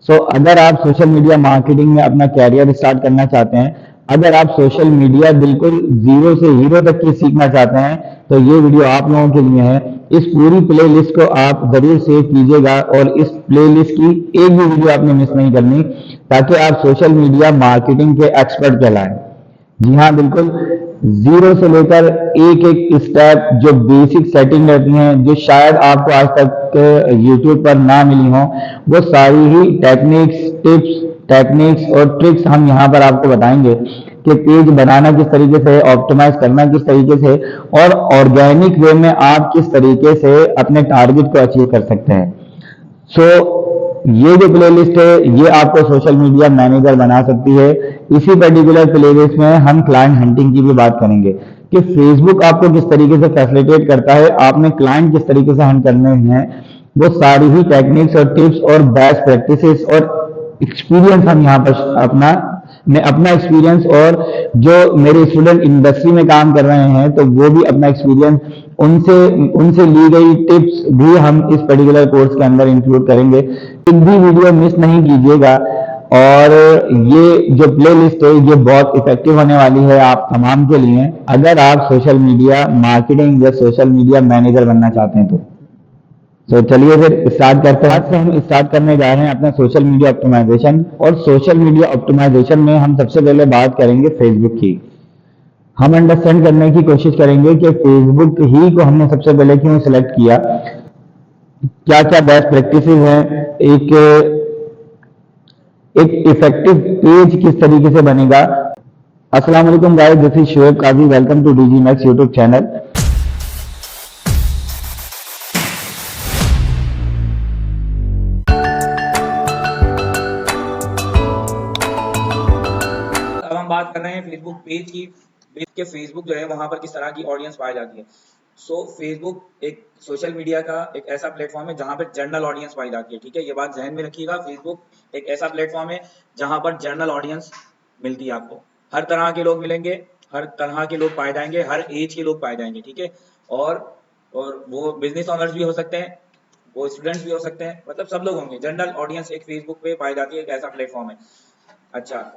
अगर आप social media marketing में अपना कैरियर स्टार्ट करना चाहते हैं, अगर आप सोशल मीडिया बिल्कुल जीरो से हीरो तक की सीखना चाहते हैं, तो ये वीडियो आप लोगों के लिए है। इस पूरी प्ले लिस्ट को आप जरूर सेव कीजिएगा और इस प्ले लिस्ट की एक भी वीडियो आपने मिस नहीं करनी, ताकि आप सोशल मीडिया मार्केटिंग के एक्सपर्ट कहलाएं। जी हाँ, बिल्कुल जीरो से लेकर एक एक स्टेप, जो बेसिक सेटिंग रहती हैं, जो शायद आपको आज तक यूट्यूब पर ना मिली हो, वो सारी ही टेक्निक्स और ट्रिक्स हम यहाँ पर आपको बताएंगे कि पेज बनाना किस तरीके से, ऑप्टिमाइज करना किस तरीके से, और ऑर्गेनिक वे में आप किस तरीके से अपने टारगेट को अचीव कर सकते हैं। ये जो प्लेलिस्ट है, ये आपको सोशल मीडिया मैनेजर बना सकती है। इसी पर्टिकुलर प्लेलिस्ट में हम क्लाइंट हंटिंग की भी बात करेंगे कि फेसबुक आपको किस तरीके से फैसिलिटेट करता है, आपने क्लाइंट किस तरीके से हंट करने हैं, वो सारी ही टेक्निक्स और टिप्स और बेस्ट प्रैक्टिसेस और एक्सपीरियंस हम यहाँ पर मैं अपना एक्सपीरियंस, और जो मेरे स्टूडेंट इंडस्ट्री में काम कर रहे हैं, तो वो भी अपना एक्सपीरियंस, उनसे उनसे ली गई टिप्स भी हम इस पर्टिकुलर कोर्स के अंदर इंक्लूड करेंगे। एक भी वीडियो मिस नहीं कीजिएगा। और ये जो प्ले लिस्ट है, ये बहुत इफेक्टिव होने वाली है आप तमाम के लिए, अगर आप सोशल मीडिया मार्केटिंग या सोशल मीडिया मैनेजर बनना चाहते हैं तो चलिए फिर स्टार्ट करते हैं। आज से हम स्टार्ट करने जा रहे हैं अपना सोशल मीडिया ऑप्टिमाइजेशन। और सोशल मीडिया ऑप्टिमाइजेशन में हम सबसे पहले बात करेंगे फेसबुक की। हम अंडरस्टैंड करने की कोशिश करेंगे कि फेसबुक ही को हमने सबसे पहले क्यों सिलेक्ट किया, क्या क्या बेस्ट प्रैक्टिसेस हैं, एक एक इफेक्टिव पेज किस तरीके से बनेगा। अस्सलाम वालेकुम guys, this is Shoaib Kazi, welcome to DG Max YouTube channel. अब हम बात कर रहे हैं फेसबुक पेज की। के फेसबुक जो है वहां पर किस तरह की ऑडियंस पाई जाती है। फेसबुक एक सोशल मीडिया का एक ऐसा प्लेटफॉर्म है जहां पर जनरल ऑडियंस पाई जाती है। ठीक है, ये बात ध्यान में रखिएगा। फेसबुक एक ऐसा प्लेटफॉर्म है जहां पर जनरल ऑडियंस मिलती है। आपको हर तरह के लोग मिलेंगे, हर तरह के लोग पाए जाएंगे, हर एज के लोग पाए जाएंगे। ठीक है, और वो बिजनेस ऑनर्स भी हो सकते हैं, वो स्टूडेंट्स भी हो सकते हैं, मतलब सब लोग होंगे। जनरल ऑडियंस एक फेसबुक पे पाई जाती है, एक ऐसा प्लेटफॉर्म है। अच्छा,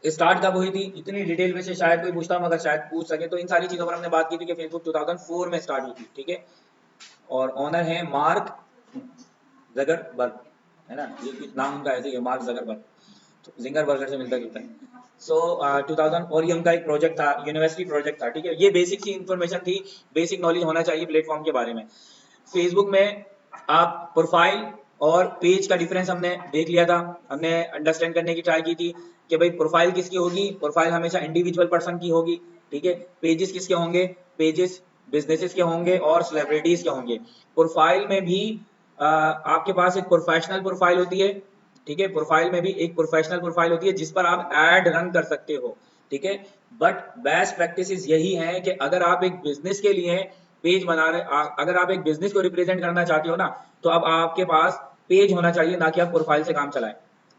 स्टार्ट कब हुई थी, इतनी डिटेल में से शायद कोई पूछता, मगर शायद पूछ सके, तो इन सारी चीजों पर हमने बात की थी कि फेसबुक 2004 में स्टार्ट हुई थी। ठीक है, और ऑनर है मार्क जगरबर्ग, है ना, ये नाम उनका ऐसे ही है, मार्क जगरबर्ग, तो जिंगर बर्गर से मिलता जुलता है। 2000, और ये उनका एक प्रोजेक्ट था, यूनिवर्सिटी प्रोजेक्ट था। ठीक है, ये बेसिक सी इन्फॉर्मेशन थी, बेसिक नॉलेज होना चाहिए प्लेटफॉर्म के बारे में। फेसबुक में आप प्रोफाइल और पेज का डिफरेंस हमने देख लिया था, हमने अंडरस्टैंड करने की ट्राई की थी कि भाई प्रोफाइल किसकी होगी, प्रोफाइल हमेशा इंडिविजुअल पर्सन की होगी। ठीक है, पेजेस किसके होंगे, पेजेस बिजनेसेस के होंगे और सेलिब्रिटीज के होंगे। प्रोफाइल में भी आपके पास एक प्रोफेशनल प्रोफाइल होती है। ठीक है, प्रोफाइल में भी एक प्रोफेशनल प्रोफाइल होती है जिस पर आप एड रन कर सकते हो। ठीक है, बट बेस्ट प्रैक्टिस यही है कि अगर आप एक बिजनेस के लिए पेज बना रहे, अगर आप एक बिजनेस को रिप्रेजेंट करना चाहते हो ना, तो अब आपके पास पेज होना चाहिए, ना कि आप प्रोफाइल से काम चलाएं।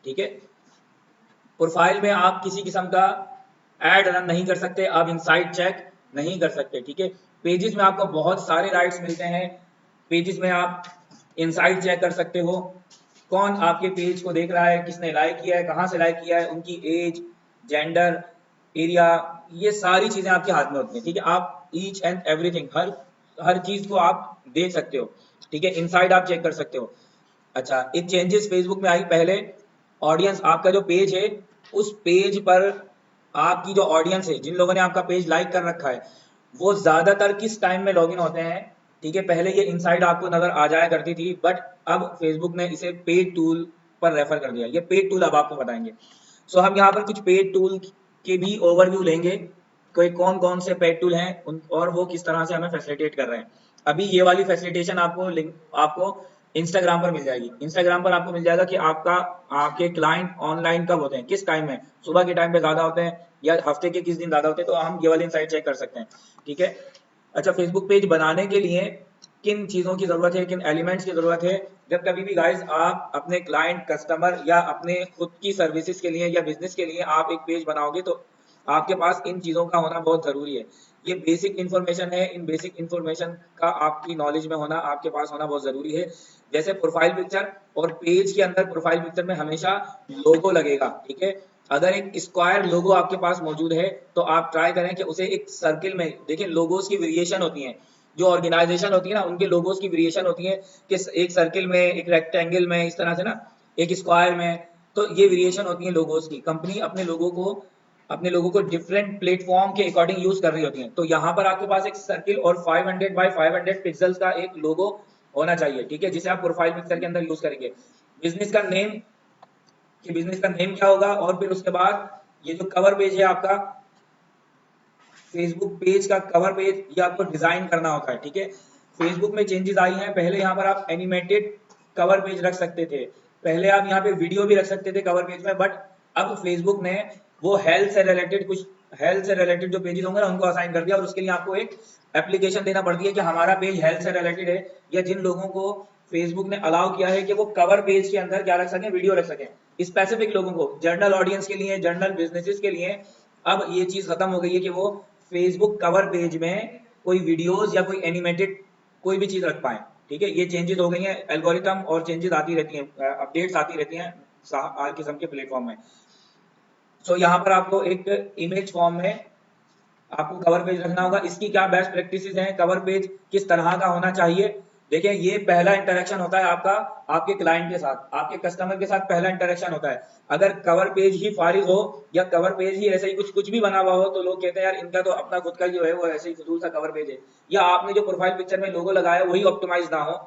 ठीक है, प्रोफाइल में आप किसी किस्म का एड रन नहीं कर सकते, आप इनसाइड चेक नहीं कर सकते। ठीक है, पेजेस में आपको बहुत सारे राइट्स मिलते हैं। पेजेस में आप इनसाइड चेक कर सकते हो, कौन आपके पेज को देख रहा है, किसने लाइक किया है, कहाँ से लाइक किया है, उनकी एज, जेंडर, एरिया, ये सारी चीजें आपके हाथ में होती हैं। ठीक है, आप ईच एंड एवरीथिंग, हर चीज को आप देख सकते हो। ठीक है, इनसाइड आप चेक कर सकते हो। अच्छा, एक चेंजेस फेसबुक में आई। पहले ऑडियंस, आपका जो पेज है, उस पेज पर आपकी जो ऑडियंस है, जिन लोगों ने आपका पेज लाइक कर रखा है, वो ज्यादातर किस टाइम में लॉगिन होते हैं। ठीक है, पहले ये इनसाइड आपको नजर आ जाया करती थी, बट अब फेसबुक ने इसे पेड टूल पर रेफर कर दिया। ये पेड टूल अब आपको बताएंगे। हम यहाँ पर कुछ पेड टूल के भी ओवरव्यू लेंगे, कोई कौन कौन से पेड टूल हैं और वो किस तरह से हमें फैसिलिटेट कर रहे हैं। अभी ये वाली फैसिलिटेशन आपको लिंक आपको इंस्टाग्राम पर मिल जाएगी। इंस्टाग्राम पर आपको मिल जाएगा कि आपके क्लाइंट ऑनलाइन कब होते हैं, किस टाइम में, सुबह के टाइम पे ज्यादा होते हैं या हफ्ते के किस दिन ज्यादा होते हैं, तो हम ये वाली इनसाइट चेक कर सकते हैं। ठीक है, अच्छा, फेसबुक पेज बनाने के लिए किन चीजों की जरूरत है, किन एलिमेंट्स की जरूरत है। जब कभी भी गाइस आप अपने क्लाइंट, कस्टमर या अपने खुद की सर्विसेज के लिए या बिजनेस के लिए आप एक पेज बनाओगे, तो आपके पास इन चीजों का होना बहुत जरूरी है। ये बेसिक इन्फॉर्मेशन है, इन बेसिक इन्फॉर्मेशन का आपकी नॉलेज में होना, आपके पास होना बहुत जरूरी है। जैसे प्रोफाइल पिक्चर और पेज के अंदर प्रोफाइल पिक्चर में हमेशा लोगो लगेगा, ठीक है। अगर एक स्क्वायर लोगो आपके पास मौजूद है तो आप ट्राई करें कि उसे एक सर्किल में, देखिए लोगोस की वेरिएशन होती है, जो ऑर्गेनाइजेशन होती है ना उनके लोगोस की वेरिएशन होती है कि एक सर्किल में, एक रेक्टेंगल में, इस तरह से ना, एक स्क्वायर में, तो ये वेरिएशन होती है लोगोस की। कंपनी अपने लोगों को डिफरेंट प्लेटफॉर्म के अकॉर्डिंग यूज कर रही होती है। तो यहाँ पर आपके पास एक सर्किल और 500 बाय 500 पिक्सल्स का एक लोगो होना चाहिए, ठीक है, जिसे आप प्रोफाइल पिक्चर के अंदर यूज करेंगे। बिजनेस का नेम, कि बिजनेस का नेम क्या होगा, और फिर उसके बाद ये जो कवर पेज है आपका, फेसबुक पेज का कवर पेज, ये आपको डिजाइन करना होता है, ठीक है। फेसबुक में चेंजेस आई हैं, पहले यहाँ पर आप एनिमेटेड कवर पेज रख सकते थे, पहले आप यहाँ पे वीडियो भी रख सकते थे कवर पेज में, बट अब फेसबुक ने वो हेल्थ से रिलेटेड जो पेजेस होंगे ना उनको असाइन कर दिया, और उसके लिए आपको एक एप्लीकेशन देना पड़ती है कि हमारा पेज हेल्थ से रिलेटेड है, या जिन लोगों को फेसबुक ने अलाउ किया है कि वो कवर पेज के अंदर क्या रख सकें, वीडियो रख सकें, स्पेसिफिक लोगों को, जर्नल ऑडियंस के लिए, जर्नल बिजनेसेस के लिए अब ये चीज खत्म हो गई है कि वो फेसबुक कवर पेज में कोई वीडियोस या कोई एनिमेटेड कोई भी चीज रख पाए, ठीक है। ये चेंजेस हो गई हैं, एल्गोरिथम और चेंजेस आती रहती हैं, अपडेट्स आती रहती हैं हर किस्म के प्लेटफॉर्म में। सो यहाँ पर आपको एक इमेज फॉर्म में आपको कवर पेज रखना होगा। इसकी क्या बेस्ट प्रैक्टिसेस हैं, कवर पेज किस तरह का होना चाहिए। देखिए ये पहला इंटरेक्शन होता है आपका आपके क्लाइंट के साथ, आपके कस्टमर के साथ पहला इंटरेक्शन होता है। अगर कवर पेज ही फारिग हो या कवर पेज ही ऐसे ही कुछ कुछ भी बना हुआ हो तो लोग कहते हैं यार इनका तो अपना खुद का जो है वो ऐसे ही फजूल सा कवर पेज है, या आपने जो प्रोफाइल पिक्चर में लोगो लगाया वही ऑप्टिमाइज ना हो,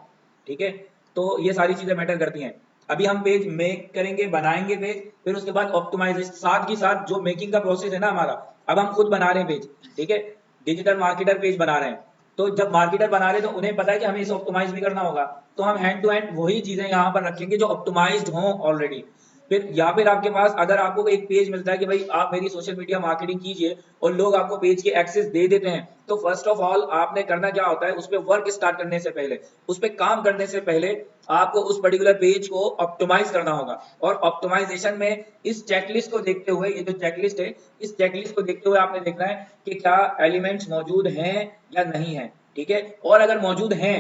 ठीक है। तो ये सारी चीजें मैटर करती हैं। अभी हम पेज मेक करेंगे, बनाएंगे पेज, फिर उसके बाद ऑप्टिमाइजेशन, साथ ही साथ जो मेकिंग का प्रोसेस है ना हमारा, अब हम खुद बना रहे हैं पेज, ठीक है, डिजिटल मार्केटर पेज बना रहे हैं। तो जब मार्केटर बना रहे हैं तो उन्हें पता है कि हमें इसे ऑप्टिमाइज भी करना होगा, तो हम हैंड टू हैंड वही चीजें यहाँ पर रखेंगे जो ऑप्टिमाइज्ड हों ऑलरेडी। फिर या फिर आपके पास अगर आपको एक पेज मिलता है कि भाई आप मेरी सोशल मीडिया मार्केटिंग कीजिए और लोग आपको पेज के एक्सेस दे देते हैं, तो फर्स्ट ऑफ ऑल आपने करना क्या होता है, उस पर वर्क स्टार्ट करने से पहले, उस पर काम करने से पहले आपको उस पर्टिकुलर पेज को ऑप्टिमाइज करना होगा। और ऑप्टिमाइजेशन में इस चेकलिस्ट को देखते हुए, ये जो चेकलिस्ट है, इस चेकलिस्ट को देखते हुए आपने देखना है कि क्या एलिमेंट्स मौजूद हैं या नहीं है, ठीक है। और अगर मौजूद हैं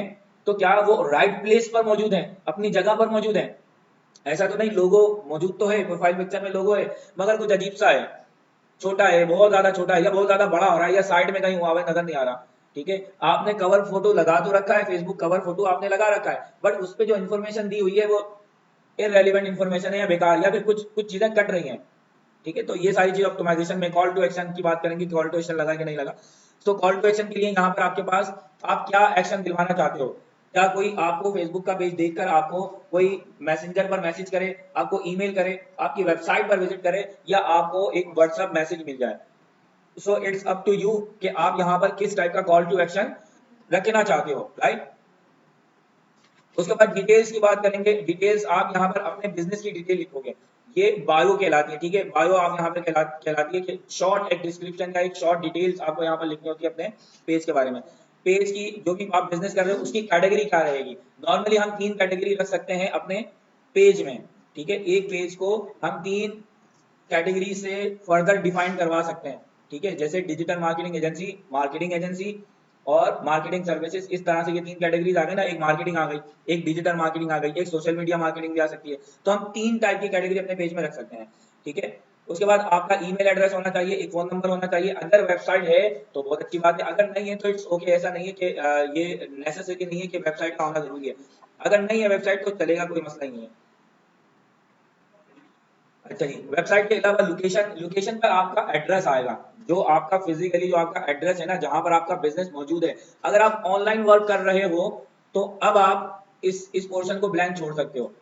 तो क्या वो राइट प्लेस पर मौजूद हैं, अपनी जगह पर मौजूद हैं। ऐसा तो नहीं लोगो मौजूद तो है, प्रोफाइल पिक्चर में लोगो है, मगर कुछ अजीब सा है, छोटा है, बहुत ज्यादा छोटा है, या बहुत ज्यादा बड़ा हो रहा है, या साइड में कहीं हुआ हुआ नजर नहीं आ रहा, ठीक है। आपने कवर फोटो लगा तो रखा है, फेसबुक कवर फोटो आपने लगा रखा है, बट उस पर जो इन्फॉर्मेशन दी हुई है वो इररेलेवेंट इन्फॉर्मेशन है या बेकार, या फिर कुछ कुछ चीजें कट रही हैं, ठीक है। तो ये सारी चीज ऑप्टिमाइजेशन में, कॉल टू एक्शन की बात करेंगे, कॉल टू एक्शन लगा कि नहीं लगा। तो कॉल टू एक्शन के लिए यहाँ पर आपके पास आप क्या एक्शन दिलवाना चाहते हो, क्या कोई आपको फेसबुक का पेज देखकर आपको कोई मैसेंजर पर मैसेज करे, आपको ईमेल करे, आपकी वेबसाइट पर विजिट करे, या आपको एक व्हाट्सएप मैसेज मिल जाए। So it's up to you कि आप यहाँ पर किस टाइप का कॉल टू एक्शन रखना चाहते हो, राइट। उसके बाद डिटेल्स की बात करेंगे। डिटेल्स आप यहाँ पर अपने बिजनेस की डिटेल लिखोगे, ये बायो कहलाती है, ठीक है। बायो आप यहाँ पर कहलाती है कि शॉर्ट एक डिस्क्रिप्शन का, एक शॉर्ट डिटेल्स आपको यहाँ पर लिखनी होती है अपने पेज के बारे में। पेज की जो भी आप बिजनेस कर रहे हो उसकी कैटेगरी क्या रहेगी। नॉर्मली हम 3 कैटेगरी रख सकते हैं अपने पेज में, ठीक है। एक पेज को हम 3 कैटेगरी से फर्दर डिफाइन करवा सकते हैं, ठीक है। जैसे डिजिटल मार्केटिंग एजेंसी और मार्केटिंग सर्विसेज, इस तरह से ये 3 कैटेगरीज आ गई ना, एक मार्केटिंग आ गई, एक डिजिटल मार्केटिंग आ गई, एक सोशल मीडिया मार्केटिंग भी आ सकती है। तो हम 3 टाइप की कैटेगरी अपने पेज में रख सकते हैं, ठीक है। उसके बाद आपका ईमेल एड्रेस होना चाहिए, एक फोन नंबर होना चाहिए। अगर वेबसाइट है तो बहुत अच्छी बात है, अगर नहीं है तो इट्स ओके, ऐसा नहीं है कि ये नेसेसरी नहीं है कि वेबसाइट का होना जरूरी है। अगर नहीं है वेबसाइट तो चलेगा, कोई मसला नहीं है। अच्छा जी, वेबसाइट के अलावा लोकेशन पर आपका एड्रेस आएगा, जो आपका फिजिकली जो आपका एड्रेस है ना, जहां पर आपका बिजनेस मौजूद है। अगर आप ऑनलाइन वर्क कर रहे हो तो अब आप इस पोर्शन को ब्लैंक छोड़ सकते हो,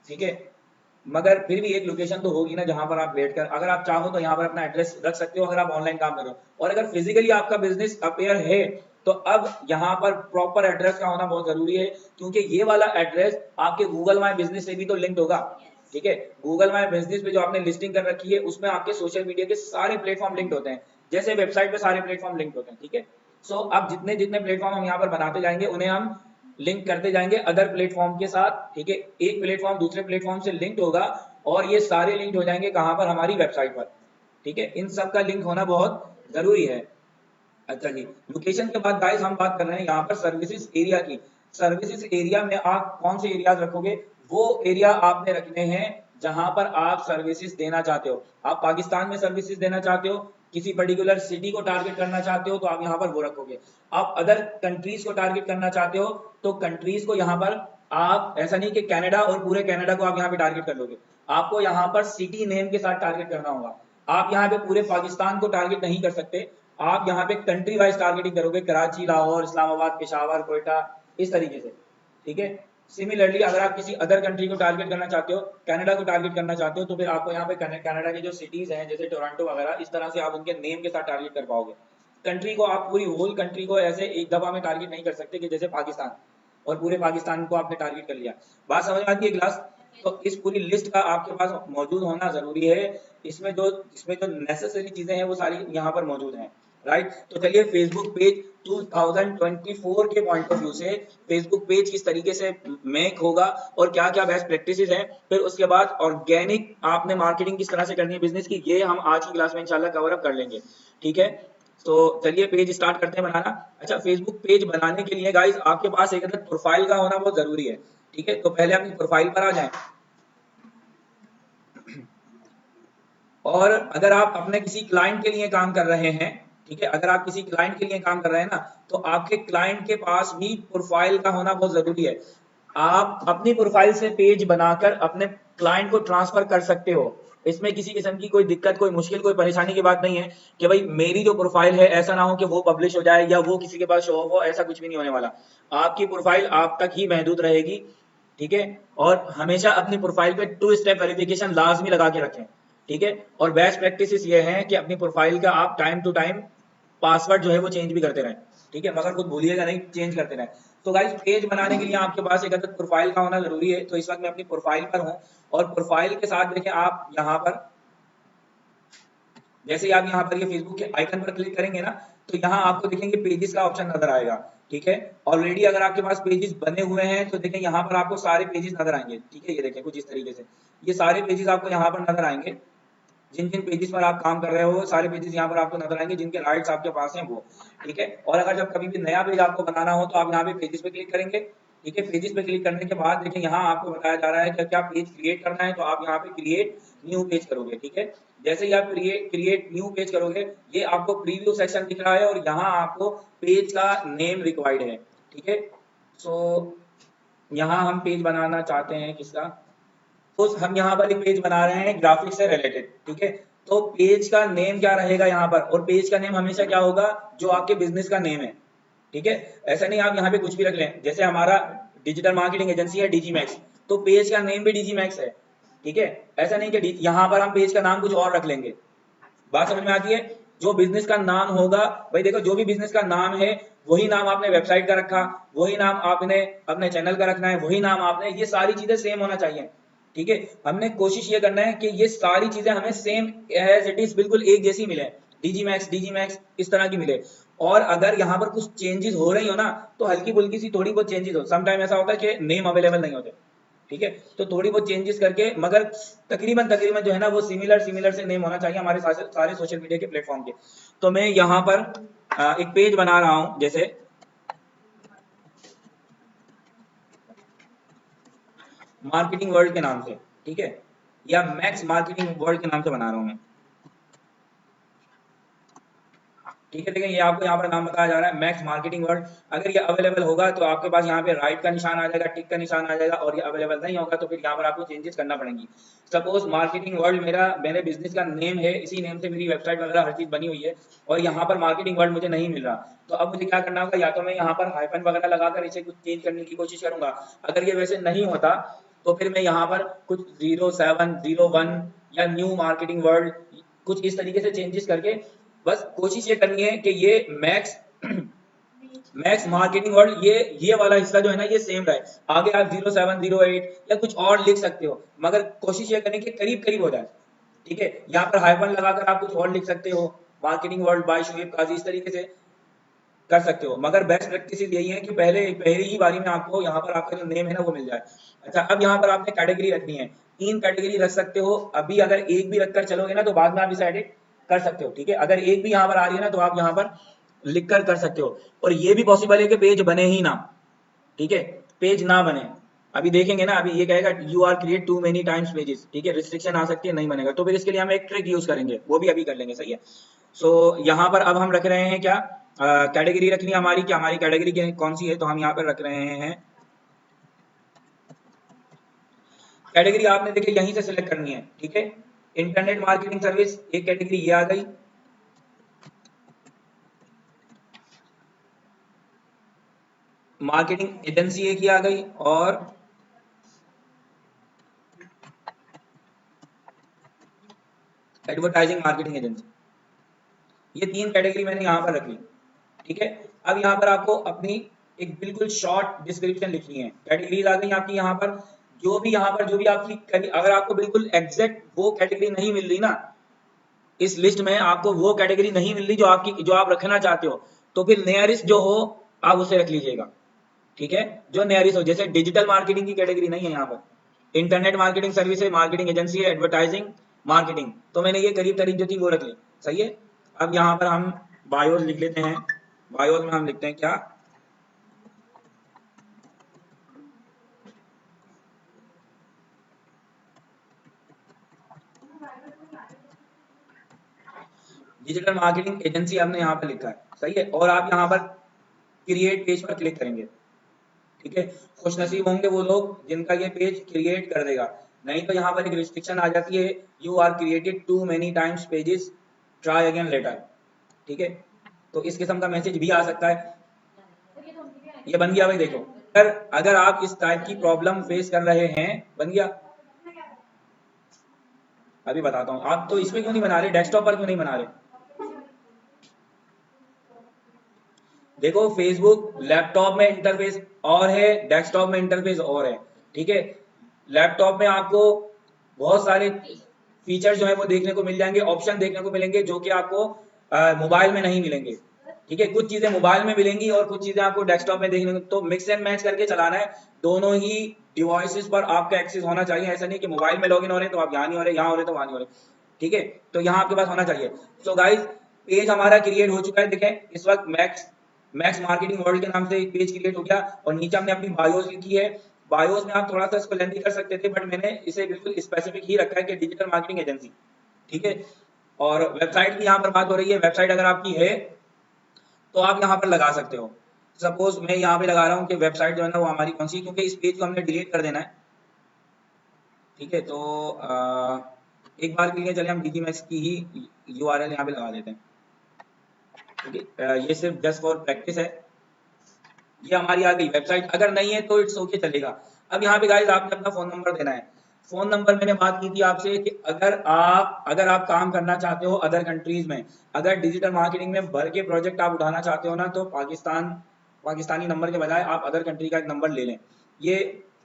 ठीक है। मगर फिर भी एक लोकेशन तो होगी ना जहां पर आप बैठकर, अगर आप चाहो तो यहाँ पर अपना एड्रेस रख सकते हो अगर आप ऑनलाइन काम कर रहे हो। और अगर फिजिकली आपका बिजनेस अपेयर है तो अब यहाँ पर प्रॉपर एड्रेस का होना बहुत जरूरी है, क्योंकि ये वाला एड्रेस आपके गूगल माई बिजनेस से भी तो लिंक्ड होगा, ठीक है। गूगल माई बिजनेस पे जो आपने लिस्टिंग कर रखी है उसमें आपके सोशल मीडिया के सारे प्लेटफॉर्म लिंक्ड होते हैं, जैसे वेबसाइट पे सारे प्लेटफॉर्म लिंक्ड होते हैं, ठीक है। सो अब जितने जितने प्लेटफॉर्म हम यहाँ पर बनाते जाएंगे उन्हें हम लिंक करते जाएंगे अदर प्लेटफॉर्म के साथ, ठीक है। एक प्लेटफॉर्म दूसरे प्लेटफॉर्म से लिंक्ड होगा और ये सारे लिंक्ड हो जाएंगे कहाँ पर, हमारी वेबसाइट पर, ठीक है। इन सब का लिंक होना बहुत जरूरी है। अच्छा जी, लोकेशन के बाद गाइस हम बात कर रहे हैं यहाँ पर सर्विसेज एरिया की। सर्विसेज एरिया में आप कौन से एरियाज रखोगे, वो एरिया आपने रखने हैं जहां पर आप सर्विसेज देना चाहते हो। आप पाकिस्तान में सर्विसेज देना चाहते हो, किसी पर्टिकुलर सिटी को टारगेट करना चाहते हो, तो आप यहाँ पर वो रखोगे। आप अदर कंट्रीज को टारगेट करना चाहते हो तो कंट्रीज को यहाँ पर आप, ऐसा नहीं कि कनाडा और पूरे कनाडा को आप यहाँ पे टारगेट कर लोगे, आपको यहाँ पर सिटी नेम के साथ टारगेट करना होगा। आप यहाँ पे पूरे पाकिस्तान को टारगेट नहीं कर सकते, आप यहाँ पे कंट्री वाइज टारगेटिंग करोगे, कराची, लाहौर, इस्लामाबाद, पेशावर, कोयटा, इस तरीके से, ठीक है। सिमिलरली अगर आप किसी अदर कंट्री को टारगेट करना चाहते हो, कनाडा को टारगेट करना चाहते हो, तो फिर आपको यहाँ पे कनाडा की जो सिटीज हैं जैसे टोरंटो वगैरह, इस तरह से आप उनके नेम के साथ टारगेट कर पाओगे। कंट्री को आप पूरी होल कंट्री को ऐसे एक दफा में टारगेट नहीं कर सकते कि जैसे पाकिस्तान, और पूरे पाकिस्तान को आपने टारगेट कर लिया। बात समझ में आती है क्लास? तो इस पूरी लिस्ट का आपके पास मौजूद होना जरूरी है। इसमें जो नेसेसरी चीजें हैं वो सारी यहाँ पर मौजूद हैं, राइट। तो चलिए फेसबुक पेज 2024 के पॉइंट ऑफ व्यू से फेसबुक पेज किस तरीके से मेक होगा और क्या क्या बेस्ट प्रैक्टिसेस हैं, फिर उसके बाद ऑर्गेनिक आपने मार्केटिंग किस तरह से करनी है बिजनेस की, ये हम आज की क्लास में इंशाल्लाह कवर अप कर लेंगे, ठीक है। तो चलिए पेज स्टार्ट करते हैं बनाना। अच्छा, फेसबुक पेज बनाने के लिए गाइस आपके पास एक अदर प्रोफाइल का होना बहुत जरूरी है, ठीक है। तो पहले अपनी प्रोफाइल पर आ जाएं, और अगर आप अपने किसी क्लाइंट के लिए काम कर रहे हैं, ठीक है, अगर आप किसी क्लाइंट के लिए काम कर रहे हैं ना, तो आपके क्लाइंट के पास भी प्रोफाइल का होना बहुत जरूरी है। आप अपनी प्रोफाइल से पेज बनाकर अपने क्लाइंट को ट्रांसफर कर सकते हो, इसमें किसी किस्म की कोई दिक्कत, कोई मुश्किल, कोई परेशानी की बात नहीं है कि भाई मेरी जो प्रोफाइल है ऐसा ना हो कि वो पब्लिश हो जाए या वो किसी के पास शो ऑफ हो, ऐसा कुछ भी नहीं होने वाला। आपकी प्रोफाइल आप तक ही महदूद रहेगी, ठीक है। और हमेशा अपनी प्रोफाइल पे 2 स्टेप वेरिफिकेशन लाजमी लगा के रखें, ठीक है। और बेस्ट प्रैक्टिस ये है कि अपनी प्रोफाइल का आप टाइम टू टाइम पासवर्ड जो है वो चेंज भी करते रहें, ठीक है, मगर खुद भूलिएगा नहीं, चेंज करते रहें। तो गाइस पेज बनाने के लिए आपके पास एक अदद प्रोफाइल का होना जरूरी है। तो इस वक्त मैं अपनी प्रोफाइल पर हूं, और प्रोफाइल के साथ देखें आप यहाँ पर, जैसे ही आप यहाँ पर ये फेसबुक के आइकन पर क्लिक करेंगे ना, तो यहाँ आपको देखेंगे पेजेस का ऑप्शन नजर आएगा, ठीक है। ऑलरेडी अगर आपके पास पेजेस बने हुए हैं तो देखें यहाँ पर आपको सारे पेजेस नजर आएंगे, ठीक है। ये देखें कुछ इस तरीके से ये सारे पेजेस आपको यहाँ पर नजर आएंगे, जिन जिन पेजेस पर आप काम कर रहे हो सारे पेजेस यहाँ पर आपको नजर आएंगे, जिनके राइट्स आपके पास हैं वो, ठीक है। और अगर जब कभी भी नया पेज आपको बनाना हो तो आप यहाँ पे पेजेस पे क्लिक करेंगे, ठीक है। पेजेस पे क्लिक करने के बाद देखिए यहाँ आपको बताया जा रहा है कि क्या पेज क्रिएट करना है, तो आप यहाँ पे क्रिएट न्यू पेज करोगे, ठीक है। जैसे ही आप क्रिएट न्यू पेज करोगे, ये आपको प्रीव्यू सेक्शन दिख रहा है और यहाँ आपको पेज का नेम रिक्वायर्ड है, ठीक है। सो यहाँ हम पेज बनाना चाहते हैं किसका, तो हम यहाँ पर एक पेज बना रहे हैं ग्राफिक्स से रिलेटेड, ठीक है। तो पेज का नेम क्या रहेगा यहाँ पर, और पेज का नेम हमेशा क्या होगा, जो आपके बिजनेस का नेम है, ठीक है। ऐसा नहीं आप यहाँ पे कुछ भी रख लें, जैसे हमारा डिजिटल मार्केटिंग एजेंसी है डीजी मैक्स, तो पेज का नेम भी डीजी मैक्स है, ठीक है। ऐसा नहीं कि यहाँ पर हम पेज का नाम कुछ और रख लेंगे। बात समझ में आती है? जो बिजनेस का नाम होगा, भाई देखो जो भी बिजनेस का नाम है वही नाम आपने वेबसाइट का रखा, वही नाम आपने अपने चैनल का रखना है, वही नाम आपने, ये सारी चीजें सेम होना चाहिए, ठीक है। हमने कोशिश ये करना है कि ये सारी चीजें हमें सेम एज इट इज बिल्कुल एक जैसी मिले, डीजी मैक्स इस तरह की मिले। और अगर यहाँ पर कुछ चेंजेस हो रही हो ना, तो हल्की फुल्की सी थोड़ी बहुत चेंजेस हो, समटाइम ऐसा होता है कि नेम अवेलेबल नहीं होते, ठीक है। तो थोड़ी बहुत चेंजेस करके, मगर तकरीबन जो है ना वो सिमिलर से नेम होना चाहिए हमारे सारे सोशल मीडिया के प्लेटफॉर्म के। तो मैं यहाँ पर एक पेज बना रहा हूं, जैसे मार्केटिंग वर्ल्ड के नाम से, ठीक है, या मैक्स मार्केटिंग वर्ल्ड के नाम से बना रहा हूं मैं, ठीक है। देखिए ये आपको यहाँ पर नाम बताया जा रहा है मैक्स मार्केटिंग वर्ल्ड। अगर ये अवेलेबल होगा तो आपके पास यहाँ पे राइट का निशान आ जाएगा, टिक का निशान आ जाएगा, और ये अवेलेबल नहीं होगा तो फिर यहाँ पर आपको चेंजेस करना पड़ेंगी। सपोज मार्केटिंग वर्ल्ड मेरे बिजनेस का नेम है, इसी नेम से मेरी वेबसाइट वगैरह हर चीज बनी हुई है, और यहाँ पर मार्केटिंग वर्ल्ड मुझे नहीं मिल रहा, तो अब मुझे क्या करना होगा, या तो मैं यहाँ पर हाइफन वगैरह लगाकर इसे कुछ चेंज करने की कोशिश करूंगा। अगर ये वैसे नहीं होता तो फिर मैं यहाँ पर कुछ 0701 या न्यू मार्केटिंग वर्ल्ड कुछ इस तरीके से चेंजेस करके, बस कोशिश ये करनी है कि ये मैक्स मार्केटिंग वर्ल्ड ये वाला हिस्सा जो है ना ये सेम रहे। आगे आप 0708 या कुछ और लिख सकते हो, मगर कोशिश ये करें कि करीब करीब हो जाए, ठीक है। यहाँ पर हाइफन लगाकर आप कुछ और लिख सकते हो, मार्केटिंग वर्ल्ड बाय शुएब काजी, इस तरीके से कर सकते हो। मगर बेस्ट प्रैक्टिस यही है कि पहली ही बारी में आपको यहाँ पर आपका जो नेम है ना वो मिल जाए। अच्छा, अब यहाँ पर आपने कैटेगरी रखनी है, 3 कैटेगरी रख सकते हो। अभी अगर एक भी रखकर चलोगे ना तो बाद में आप इसे एडिट कर सकते हो, ठीक है। अगर एक भी यहाँ पर आ रही है ना तो आप यहाँ पर लिख कर सकते हो, और ये भी पॉसिबल है कि पेज बने ही ना, ठीक है, पेज ना बने। अभी देखेंगे ना, अभी ये कहेगा you are create too many times pages, ठीक है, रिस्ट्रिक्शन आ सकती है, नहीं बनेगा। तो फिर इसके लिए हम एक ट्रिक यूज करेंगे, वो भी अभी कर लेंगे, सही है। सो यहाँ पर अब हम रख रहे हैं क्या, कैटेगरी रखनी है हमारी, क्या हमारी कैटेगरी कौन सी है, तो हम यहाँ पर रख रहे हैं कैटेगरी, आपने देखिए यहीं से सिलेक्ट करनी है, ठीक है। इंटरनेट मार्केटिंग सर्विस एक कैटेगरी ये आ गई, मार्केटिंग एजेंसी एक ही आ गई, और एडवर्टाइजिंग मार्केटिंग एजेंसी, ये 3 कैटेगरी मैंने यहाँ पर रख ली, ठीक है। अब यहाँ पर आपको अपनी एक बिल्कुल शॉर्ट डिस्क्रिप्शन लिखनी है। कैटेगरीज आ गई आपकी यहाँ पर, जो भी आपकी, अगर आपको बिल्कुल एग्जैक्ट वो कैटेगरी नहीं मिल रही ना, इस लिस्ट में आपको वो कैटेगरी नहीं मिल रही जो आप रखना चाहते हो, तो फिर नियरेस्ट जो हो आप उसे रख लीजिएगा, ठीक है। जो नियरेस्ट हो, जैसे डिजिटल मार्केटिंग की कैटेगरी नहीं है यहाँ पर, इंटरनेट मार्केटिंग सर्विस है, मार्केटिंग एजेंसी है, एडवर्टाइजिंग मार्केटिंग, तो मैंने ये करीब करीब जो थी वो रख ली, सही है। अब यहाँ पर हम बायोस लिख लेते हैं। बायोस में हम लिखते हैं क्या, डिजिटल मार्केटिंग एजेंसी आपने यहाँ पर लिखा है, सही है। और आप यहाँ पर क्रिएट पेज पर क्लिक करेंगे, ठीक है। खुशनसीब होंगे वो लोग जिनका ये पेज क्रिएट कर देगा, नहीं तो यहाँ पर एक रिस्ट्रिक्शन आ जाती है, you are created too many times pages, try again later, ठीक है। तो इस किस्म का मैसेज भी आ सकता है। ये बन गया भाई, देखो, अगर अगर आप इस टाइप की प्रॉब्लम फेस कर रहे हैं, बन गया। अभी बताता हूँ, आप तो इसमें क्यों नहीं बना रहे, डेस्कटॉप पर क्यों नहीं बना रहे। देखो, फेसबुक लैपटॉप में इंटरफेस और है, डेस्कटॉप में इंटरफेस और है, ठीक है। लैपटॉप में आपको बहुत सारे फीचर जो है वो देखने को मिल जाएंगे, ऑप्शन देखने को मिलेंगे जो कि आपको मोबाइल में नहीं मिलेंगे, ठीक है। कुछ चीजें मोबाइल में मिलेंगी और कुछ चीजें आपको डेस्कटॉप में देखने को, तो मिक्स एंड मैच करके चलाना है। दोनों ही डिवाइसेस पर आपका एक्सेस होना चाहिए, ऐसा नहीं कि मोबाइल में लॉगिन हो रहे हैं तो आप यहाँ नहीं हो रहे, यहाँ हो रहे तो वहां नहीं हो रहे, ठीक है। तो यहाँ आपके पास होना चाहिए। सो गाइज, पेज हमारा क्रिएट हो चुका है, देखें इस वक्त मैक्स मैक्स मार्केटिंग वर्ल्ड के नाम से एक पेज क्रिएट हो गया, और नीचे हमने अपनी बायोस लिखी है। बायोस में आप थोड़ा सा इसको लेंथी कर सकते थे, बट मैंने इसे बिल्कुल स्पेसिफिक ही रखा है कि डिजिटल मार्केटिंग एजेंसी, ठीक है। और वेबसाइट की यहाँ पर बात हो रही है, वेबसाइट अगर आपकी है तो आप यहाँ पर लगा सकते हो। सपोज मैं यहाँ पे लगा रहा हूँ कि वेबसाइट जो है ना वो हमारी कौन सी, क्योंकि इस पेज को हमने डिलीट कर देना है, ठीक है। तो एक बार के लिए चले हम डीजीमैक्स की ही यूआरएल यहाँ पे लगा देते हैं, ठीक है। ये सिर्फ जस्ट फॉर प्रैक्टिस है। ये हमारी आ गई वेबसाइट, अगर नहीं है तो इट्स ओके, चलेगा। अब यहाँ पे गाइस आपने अपना फोन नंबर देना है। फोन नंबर मैंने बात की थी आपसे कि अगर आप काम करना चाहते हो अदर कंट्रीज में, अगर डिजिटल मार्केटिंग में भर के प्रोजेक्ट आप उठाना चाहते हो ना, तो पाकिस्तानी नंबर के बजाय आप अदर कंट्री का एक नंबर ले लें। ये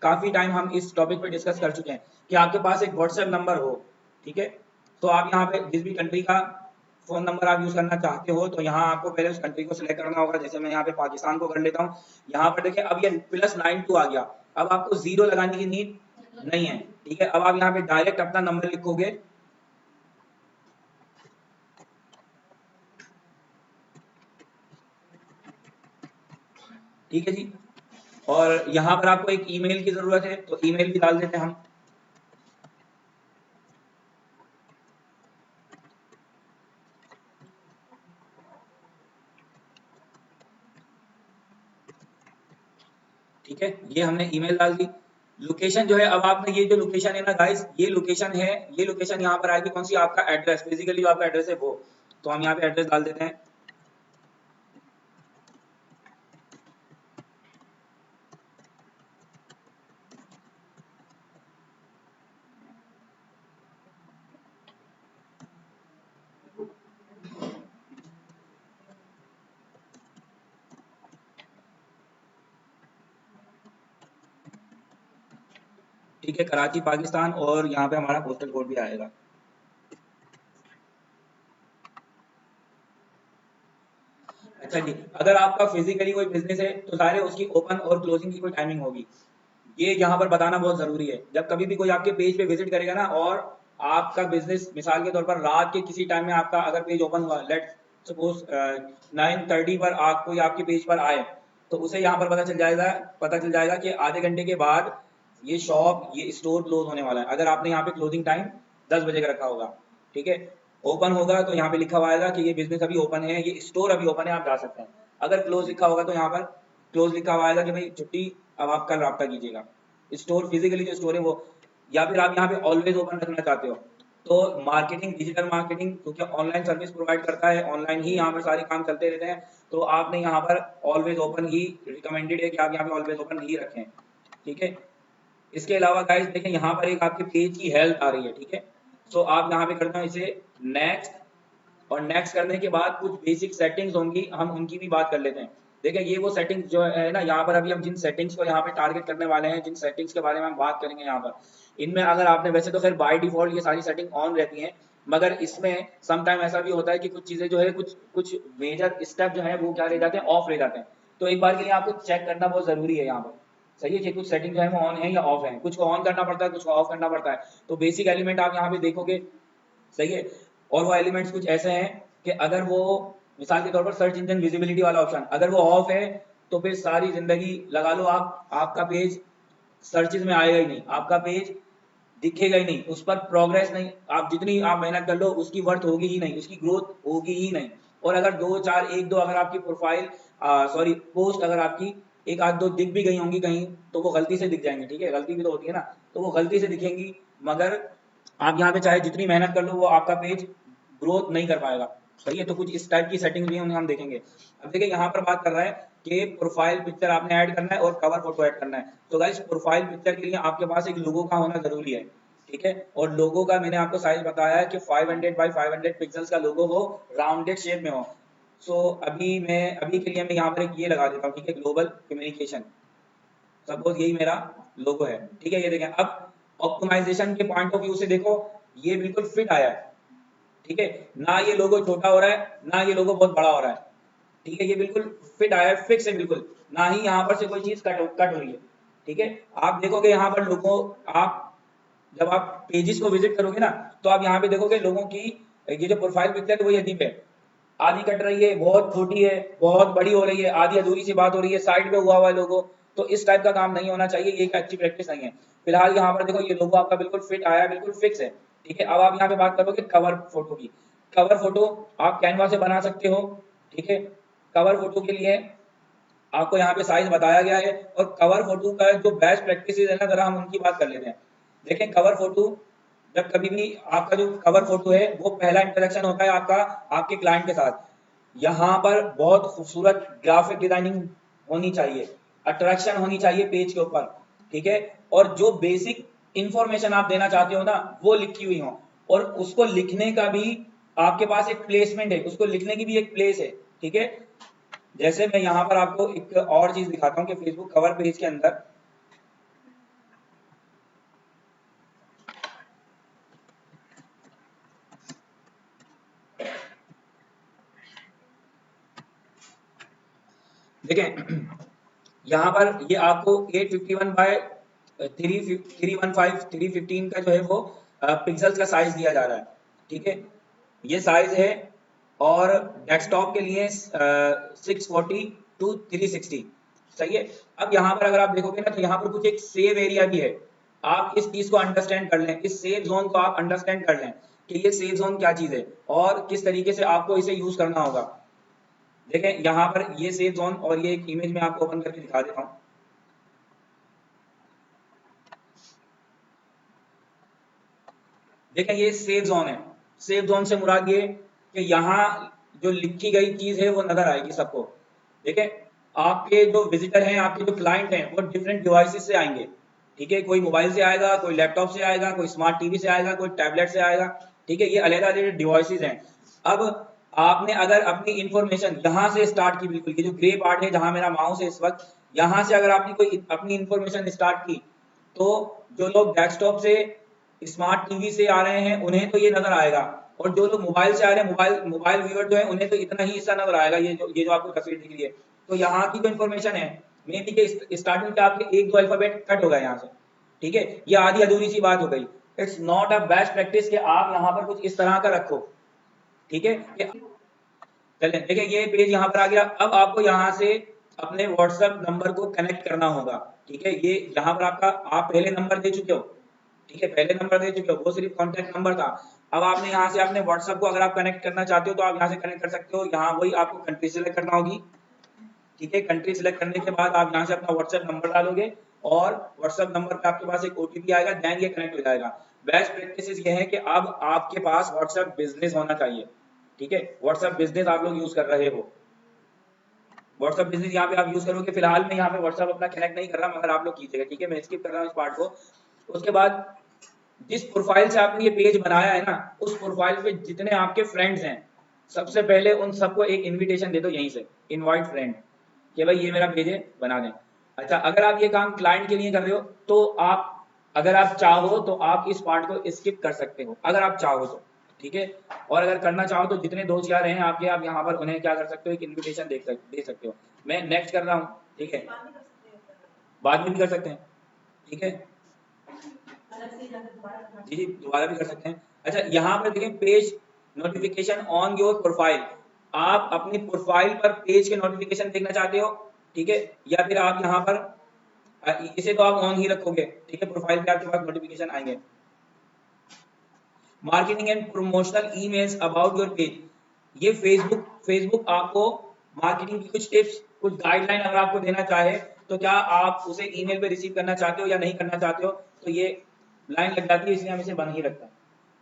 काफी टाइम हम इस टॉपिक पे डिस्कस कर चुके हैं कि आपके पास एक व्हाट्सएप नंबर हो, ठीक है। तो आप यहाँ पे जिस भी कंट्री का फोन नंबर आप यूज करना चाहते हो, तो यहाँ आपको पहले उस कंट्री को सिलेक्ट करना होगा। जैसे मैं यहाँ पे पाकिस्तान को कर लेता हूँ। यहाँ पर देखिए अब ये +92 आ गया, अब आपको 0 लगाने की नीड नहीं है, ठीक है। अब आप यहाँ पे डायरेक्ट अपना नंबर लिखोगे, ठीक है जी। और यहाँ पर आपको एक ईमेल की जरूरत है, तो ईमेल भी डाल देते हैं हम, ठीक है। ये हमने ईमेल डाल दी। लोकेशन जो है, अब आपने ये जो लोकेशन है ना गाइस, ये लोकेशन है, ये लोकेशन यहाँ पर आएगी कौन सी, आपका एड्रेस, फिजिकली जो आपका एड्रेस है वो। तो हम यहाँ पे एड्रेस डाल देते हैं, ठीक है, कराची पाकिस्तान, और यहाँ पे हमारा पोस्टल कोड भी आएगा। अच्छा जी, अगर आपका फिजिकली कोई बिजनेस है तो सारे उसकी ओपन और क्लोजिंग की कोई टाइमिंग होगी, ये यहाँ पर बताना बहुत जरूरी है। जब कभी भी कोई आपके पेज पे विजिट करेगा ना, और आपका बिजनेस मिसाल के तौर पर रात के किसी टाइम में आपका अगर पेज ओपन हुआ, लेट सपोज 9:30 पर कोई आपके पेज पर आए, तो उसे यहाँ पर पता चल जाएगा कि आधे घंटे के बाद ये शॉप, ये स्टोर क्लोज होने वाला है। अगर आपने यहाँ पे क्लोजिंग टाइम 10 बजे का रखा होगा, ठीक है, ओपन होगा तो यहाँ पे लिखा हुआ आएगा कि ये बिजनेस अभी ओपन है, ये स्टोर अभी ओपन है, आप जा सकते हैं। अगर क्लोज लिखा होगा तो यहाँ पर क्लोज लिखा हुआ आएगा कि भाई छुट्टी, अब आप कल रब्ता कीजिएगा। स्टोर फिजिकली जो स्टोर है वो, या फिर आप यहाँ पे ऑलवेज ओपन रखना चाहते हो, तो मार्केटिंग, डिजिटल मार्केटिंग क्योंकि ऑनलाइन सर्विस प्रोवाइड करता है, ऑनलाइन ही यहाँ पर सारे काम चलते रहते हैं, तो आपने यहाँ पर ऑलवेज ओपन ही रिकमेंडेड है कि आप यहाँ पे ऑलवेज ओपन ही रखें, ठीक है। इसके अलावा गाइस देखें यहाँ पर एक आपके पेज की हेल्थ आ रही है, ठीक है। सो आप यहाँ पे करते हो इसे नेक्स्ट, और नेक्स्ट करने के बाद कुछ बेसिक सेटिंग्स होंगी, हम उनकी भी बात कर लेते हैं। देखिए ये वो सेटिंग्स जो है ना, यहाँ पर अभी हम जिन सेटिंग्स को यहाँ पे टारगेट करने वाले हैं, जिन सेटिंग्स के बारे में हम बात करेंगे यहाँ पर, इनमें अगर आपने, वैसे तो खैर बाय डिफॉल्ट ये सारी सेटिंग ऑन रहती हैं, मगर इसमें सम टाइम ऐसा भी होता है कि कुछ चीजें जो है, कुछ कुछ मेजर स्टेप जो है वो क्या रह जाते हैं, ऑफ रह जाते हैं। तो एक बार के लिए आपको चेक करना बहुत जरूरी है यहाँ पर, सही है कि कुछ सेटिंग जो है वो ऑन है या ऑफ है, कुछ को ऑन करना पड़ता है, कुछ को ऑफ करना पड़ता है। तो बेसिक एलिमेंट आप यहाँ पे देखोगे, सही है। और वो एलिमेंट्स कुछ ऐसे हैं कि अगर वो, मिसाल के तौर पर सर्च इंजन विजिबिलिटी वाला ऑप्शन अगर वो ऑफ है, तो फिर सारी जिंदगी लगा लो आप, आपका पेज सर्चेज में आएगा ही नहीं, आपका पेज दिखेगा ही नहीं, उस पर प्रोग्रेस नहीं, आप जितनी आप मेहनत कर लो उसकी वर्थ होगी ही नहीं, उसकी ग्रोथ होगी ही नहीं। और अगर दो चार, एक दो अगर आपकी प्रोफाइल, सॉरी पोस्ट अगर आपकी एक आध दो दिख भी गई होंगी कहीं, तो वो गलती से दिख जाएंगे, ठीक है, गलती भी तो होती है ना, तो वो गलती से दिखेंगी, मगर आप यहाँ पे चाहे जितनी मेहनत कर लो वो आपका पेज ग्रोथ नहीं कर पाएगा, सही है। तो कुछ इस टाइप की सेटिंग भी हम देखेंगे। अब देखिए यहाँ पर बात कर रहा है कि प्रोफाइल पिक्चर आपने ऐड करना है और कवर फोटो ऐड करना है। तो गाइस प्रोफाइल पिक्चर के लिए आपके पास एक लोगो का होना जरूरी है, ठीक है। और लोगो का मैंने आपको साइज बताया है कि 500 बाई 500 पिक्सल्स का लोगो हो, राउंडेड शेप में हो। सो अभी के लिए मैं यहाँ पर एक ये लगा देता हूँ, ठीक है, ग्लोबल कम्युनिकेशन, सपोज यही मेरा लोगो है, ठीक है। ये देखें, अब ऑप्टिमाइजेशन के पॉइंट ऑफ व्यू से देखो, ये बिल्कुल फिट आया है, ठीक है, ना ये लोगो छोटा हो रहा है, ना ये लोगो बहुत बड़ा हो रहा है, ठीक है, ये बिल्कुल फिट आया है, फिक्स है बिल्कुल, ना ही यहाँ पर से कोई चीज कट हो रही है, ठीक है। आप देखोगे यहाँ पर लोगों, आप जब आप पेजेस को विजिट करोगे ना, तो आप यहाँ पे देखोगे लोगों की ये जो प्रोफाइल पिक्चर है वो ये अजीब है, आधी कट रही है, बहुत छोटी है, बहुत बड़ी हो रही है, आधी अधूरी सी बात हो रही है, साइड पे हुआ हुआ है लोगो। तो इस टाइप का काम नहीं होना चाहिए, ये एक अच्छी प्रैक्टिस नहीं है। फिलहाल यहाँ पर देखो ये लोगो आपका बिल्कुल फिट आया है, बिल्कुल फिक्स है, ठीक है। अब आप यहाँ पे बात करोगे कवर फोटो की। कवर फोटो आप कैनवा से बना सकते हो, ठीक है। कवर फोटो के लिए आपको यहाँ पे साइज बताया गया है, और कवर फोटो का जो बेस्ट प्रैक्टिस है ना, जरा हम उनकी बात कर लेते हैं। देखें कवर फोटो, जब कभी भी आपका जो कवर फोटो है वो पहला इंटरेक्शन होता है आपका आपके क्लाइंट के साथ, यहाँ पर बहुत खूबसूरत ग्राफिक डिजाइनिंग होनी चाहिए, अट्रैक्शन होनी चाहिए पेज के ऊपर, ठीक है। और जो बेसिक इंफॉर्मेशन आप देना चाहते हो ना वो लिखी हुई हो, और उसको लिखने का भी आपके पास एक प्लेसमेंट है, उसको लिखने की भी एक प्लेस है, ठीक है। जैसे मैं यहाँ पर आपको एक और चीज दिखाता हूँ कि फेसबुक कवर पेज के अंदर, देखें यहाँ पर ये आपको 851 बाय 315 315 का जो है वो पिक्सल्स का साइज दिया जा रहा है, ठीक है, ये साइज है। और डेस्कटॉप के लिए 640 टू 360, सही है। अब यहाँ पर अगर आप देखोगे ना, तो यहाँ पर कुछ एक सेव एरिया भी है, आप इस चीज को अंडरस्टैंड कर लें, इस सेव जोन को आप अंडरस्टैंड कर लें कि ये सेव जोन क्या चीज है और किस तरीके से आपको इसे यूज करना होगा। देखें यहाँ पर ये सेव जोन, और ये एक इमेज में आपको ओपन करके दिखा देता हूँ। देखें ये सेव जोन है, सेव जोन से मुराद ये कि यहाँ जो लिखी गई चीज है वो नजर आएगी सबको। देखें आपके जो विजिटर हैं, आपके जो क्लाइंट हैं, वो डिफरेंट डिवाइसेस से आएंगे, ठीक है, कोई मोबाइल से आएगा, कोई लैपटॉप से आएगा, कोई स्मार्ट टीवी से आएगा, कोई टैबलेट से आएगा, ठीक है, ये अलग-अलग डिवाइसेस हैं। अब आपने अगर अपनी इंफॉर्मेशन यहाँ से स्टार्ट की, बिल्कुल ये जो ग्रे पार्ट है जहां मेरा माउस है इस वक्त, यहाँ से अगर आपने कोई अपनी इंफॉर्मेशन स्टार्ट की, तो जो लोग डेस्कटॉप से, स्मार्ट टीवी से आ रहे हैं उन्हें तो ये नजर आएगा, और जो लोग मोबाइल से आ रहे हैं, मोबाइल व्यूअर जो है उन्हें तो इतना ही हिस्सा नजर आएगा, ये जो आपको तस्वीर दिख रही है। तो यहाँ की जो इन्फॉर्मेशन है, मे बी के स्टार्टिंग के आपके एक दो अल्फाबेट कट हो गए यहाँ से, ठीक है, ये आधी अधूरी सी बात हो गई। It's not a best practice कि आप यहाँ पर कुछ इस तरह का रखो, ठीक है। चलें देखिए ये पेज यहाँ पर आ गया। अब आपको यहाँ से अपने व्हाट्सएप नंबर को कनेक्ट करना होगा। ठीक है, ये यहाँ पर आपका आप पहले नंबर दे चुके हो। ठीक है, पहले नंबर दे चुके हो, वो सिर्फ कॉन्टेक्ट नंबर था। अब आपने यहाँ से अपने व्हाट्सएप को अगर आप कनेक्ट करना चाहते हो तो आप यहाँ से कनेक्ट कर सकते हो। यहाँ वही आपको कंट्री सेलेक्ट करना होगी। ठीक है, कंट्री सेलेक्ट करने के बाद आप यहाँ से अपना व्हाट्सएप नंबर डालोगे और व्हाट्सएप नंबर पे आपके पास एक ओटीपी आएगा, देन ये कनेक्ट हो जाएगा। बेस्ट प्रैक्टिस ये है कि अब आपके पास व्हाट्सएप बिजनेस होना चाहिए। ठीक है, व्हाट्सएप बिजनेस आप लोग यूज कर रहे हो, व्हाट्सएप बिजनेस यहाँ पे आप यूज करोगे। फिलहाल मैं यहाँ पे व्हाट्सएप अपना कनेक्ट नहीं कर रहा, मगर आप लोग कीजिएगा। ठीक है, मैं स्किप कर रहा हूँ इस पार्ट को। उसके बाद जिस प्रोफाइल से आपने ये पेज बनाया है ना, उस प्रोफाइल पे जितने आपके फ्रेंड्स हैं, सबसे पहले उन सबको एक इनविटेशन दे दो यहीं से, इनवाइट फ्रेंड, कि भाई ये मेरा पेज है, बना दें। अच्छा, अगर आप ये काम क्लाइंट के लिए कर रहे हो तो आप, अगर आप चाहो तो आप इस पार्ट को स्किप कर सकते हो, अगर आप चाहो तो। ठीक है, और अगर करना चाहो तो जितने दोस्त यार हैं आपके, आप यहाँ पर उन्हें क्या कर सकते हो, एक इन्विटेशन दे सकते हो। मैं नेक्स्ट कर रहा हूँ। ठीक है, बाद में भी कर सकते हैं। ठीक है जी जी, दोबारा भी कर सकते हैं। अच्छा, यहाँ पर देखें, page notification on your profile, आप अपनी प्रोफाइल पर पेज के नोटिफिकेशन देखना चाहते हो। ठीक है, या फिर आप यहाँ पर इसे तो आप ऑन ही रखोगे। ठीक है, प्रोफाइल पे आपके पास नोटिफिकेशन आएंगे। Marketing and promotional emails about your page, ये फेसबुक आपको मार्केटिंग की कुछ टिप्स, कुछ गाइडलाइन अगर आपको देना चाहे तो क्या आप उसे ईमेल पे रिसीव करना चाहते हो या नहीं करना चाहते हो, तो ये लाइन लग जाती है, इसलिए हम इसे बंद ही रखते हैं।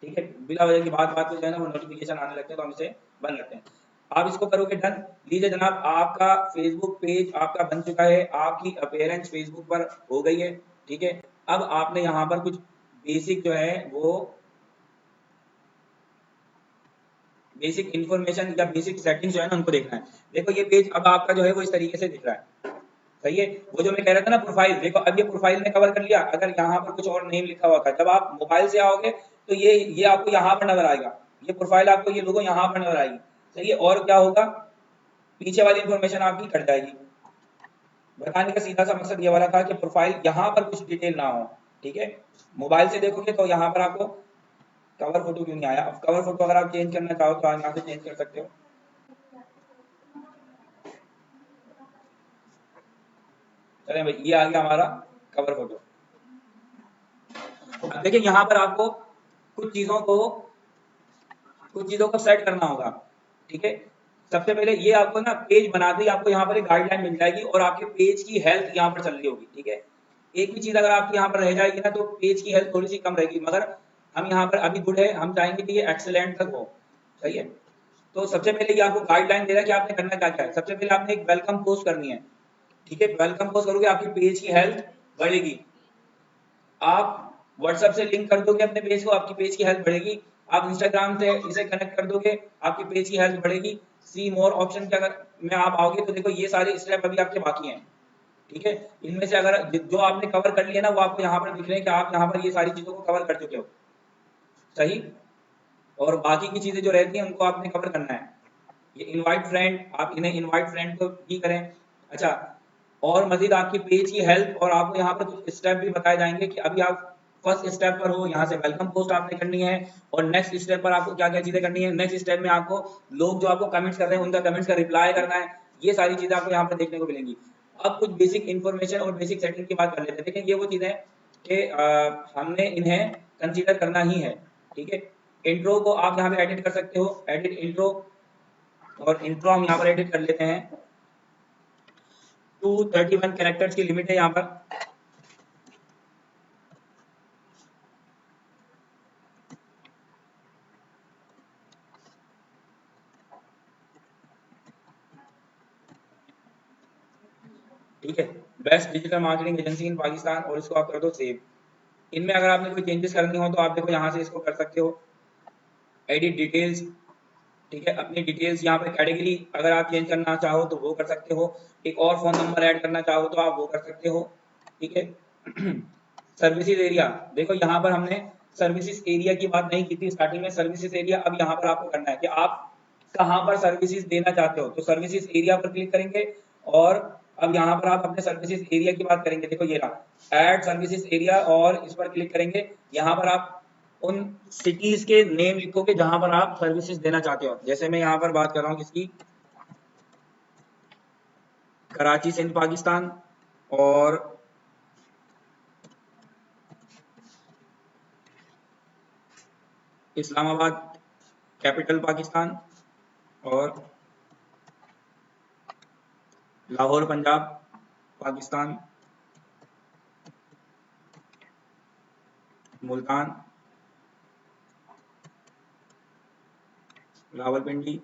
ठीक है, बिना वजह की बात बात पे जो है ना वो नोटिफिकेशन आने लगते हैं, तो हम इसे बंद रखते हैं। आप इसको करोगे डन। लीजिए जनाब, आपका फेसबुक पेज आपका बन चुका है, आपकी अपीयरेंस फेसबुक पर हो गई है। ठीक है, अब आपने यहाँ पर कुछ बेसिक जो है वो बेसिक इन्फॉर्मेशन या बेसिक सेटिंग्स जो है ना उनको देखना है। देखो ये पेज अब आपका जो है वो इस तरीके से दिख रहा है। सही है, वो जो मैं कह रहा था ना प्रोफाइल, देखो अब ये प्रोफाइल ने कवर कर लिया। अगर यहाँ पर कुछ और नेम लिखा हुआ था, जब आप मोबाइल से आओगे तो ये आपको यहाँ पर नजर आएगा, ये प्रोफाइल आपको ये लोगो यहाँ पर नजर आएगी। सही है, और क्या होगा, पीछे वाली इन्फॉर्मेशन आपकी कट जाएगी। बताने का सीधा सा मकसद ये वाला था कि प्रोफाइल यहाँ पर कुछ डिटेल ना हो। ठीक है, मोबाइल से देखोगे तो यहाँ पर आपको कवर फोटो क्यों नहीं आया। अब कवर फोटो अगर आप चेंज करना चाहो तो आप यहाँ से चेंज कर सकते हो। चलें भाई, ये आ गया हमारा कवर फोटो। अब देखिए यहाँ पर आपको कुछ चीजों को सेट करना होगा। ठीक है, सबसे पहले ये आपको ना पेज बनाते ही आपको यहाँ पर एक गाइडलाइन मिल जाएगी और आपके पेज की हेल्थ यहाँ पर चल रही होगी। ठीक है, एक भी चीज अगर आपकी यहाँ पर रह जाएगी ना तो पेज की हेल्थ थोड़ी सी कम रहेगी, मगर हम यहाँ पर अभी गुड है, हम चाहेंगे कि ये एक्सेलेंट तक हो। सही है, तो सबसे पहले ये आपको गाइडलाइन दे रहा है कि आपने करना क्या क्या है। सबसे पहले आपने एक वेलकम पोस्ट करनी है। ठीक है, वेलकम पोस्ट करोगे आपकी पेज की हेल्थ बढ़ेगी। आप व्हाट्सएप से लिंक कर दोगे अपने पेज को, आपकी पेज की हेल्थ बढ़ेगी। आप इंस्टाग्राम से इसे कनेक्ट कर दोगे, आपकी पेज की हेल्थ बढ़ेगी। सी मोर ऑप्शन के अगर में आप आओगे तो देखो ये सारे स्टेप अभी आपके बाकी हैं। ठीक है, इनमें से अगर जो आपने कवर कर लिया ना वो आपको यहाँ पर दिख रहे हैं कि आप यहाँ पर ये सारी चीजों को कवर कर चुके हो। सही, और बाकी की चीजें जो रहती हैं उनको आपने कवर करना है। ये इनवाइट फ्रेंड, आप इन्हें इनवाइट फ्रेंड को भी करें। अच्छा, और मजीद आपकी पेज की हेल्प, और आपको यहाँ पर कुछ स्टेप भी बताए जाएंगे कि अभी आप फर्स्ट स्टेप पर हो, यहाँ से वेलकम पोस्ट आपने करनी है, और नेक्स्ट स्टेप पर आपको क्या क्या चीजें करनी है। नेक्स्ट स्टेप में आपको लोग जो आपको कमेंट्स कर रहे हैं उनका कमेंट्स का रिप्लाई करना है। ये सारी चीजें आपको यहाँ पर देखने को मिलेंगी। अब कुछ बेसिक इन्फॉर्मेशन और बेसिक सेटिंग की बात कर लेते हैं। देखिए ये वो चीजें कि हमने इन्हें कंसीडर करना ही है। ठीक है, इंट्रो को आप यहाँ पे एडिट कर सकते हो, एडिट इंट्रो, और इंट्रो हम यहाँ पर एडिट कर लेते हैं। 231 कैरेक्टर्स की लिमिट है यहाँ पर। ठीक है, बेस्ट डिजिटल मार्केटिंग एजेंसी इन पाकिस्तान, और इसको आप कर दो सेव। इनमें अगर आपने कोई चेंजेस करनी हो तो आप देखो यहाँ से इसको कर सकते हो, एडिट डिटेल्स। ठीक है, अपनी डिटेल्स यहाँ पे कैटेगरी अगर आप चेंज करना चाहो तो वो कर सकते हो, एक और फोन नंबर ऐड करना चाहो तो आप वो कर सकते हो। ठीक है, सर्विसेज एरिया, देखो यहाँ पर हमने सर्विसेज एरिया की बात नहीं की थी स्टार्टिंग में। सर्विसेज एरिया अब यहाँ पर आपको करना है कि आप कहाँ पर सर्विसेज देना चाहते हो, तो सर्विसेज एरिया पर क्लिक करेंगे और अब यहाँ पर आप अपने सर्विसेज एरिया की बात करेंगे। देखो ये रहा ऐड सर्विसेज एरिया, और इस पर क्लिक करेंगे। यहाँ पर आप उन सिटीज के नेम लिखोगे जहां पर आप सर्विसेज देना चाहते हो। जैसे मैं यहाँ पर बात कर रहा हूँ किसकी, कराची सिंध पाकिस्तान, और इस्लामाबाद कैपिटल पाकिस्तान, और लाहौर पंजाब पाकिस्तान, मुल्तान रावलपिंडी।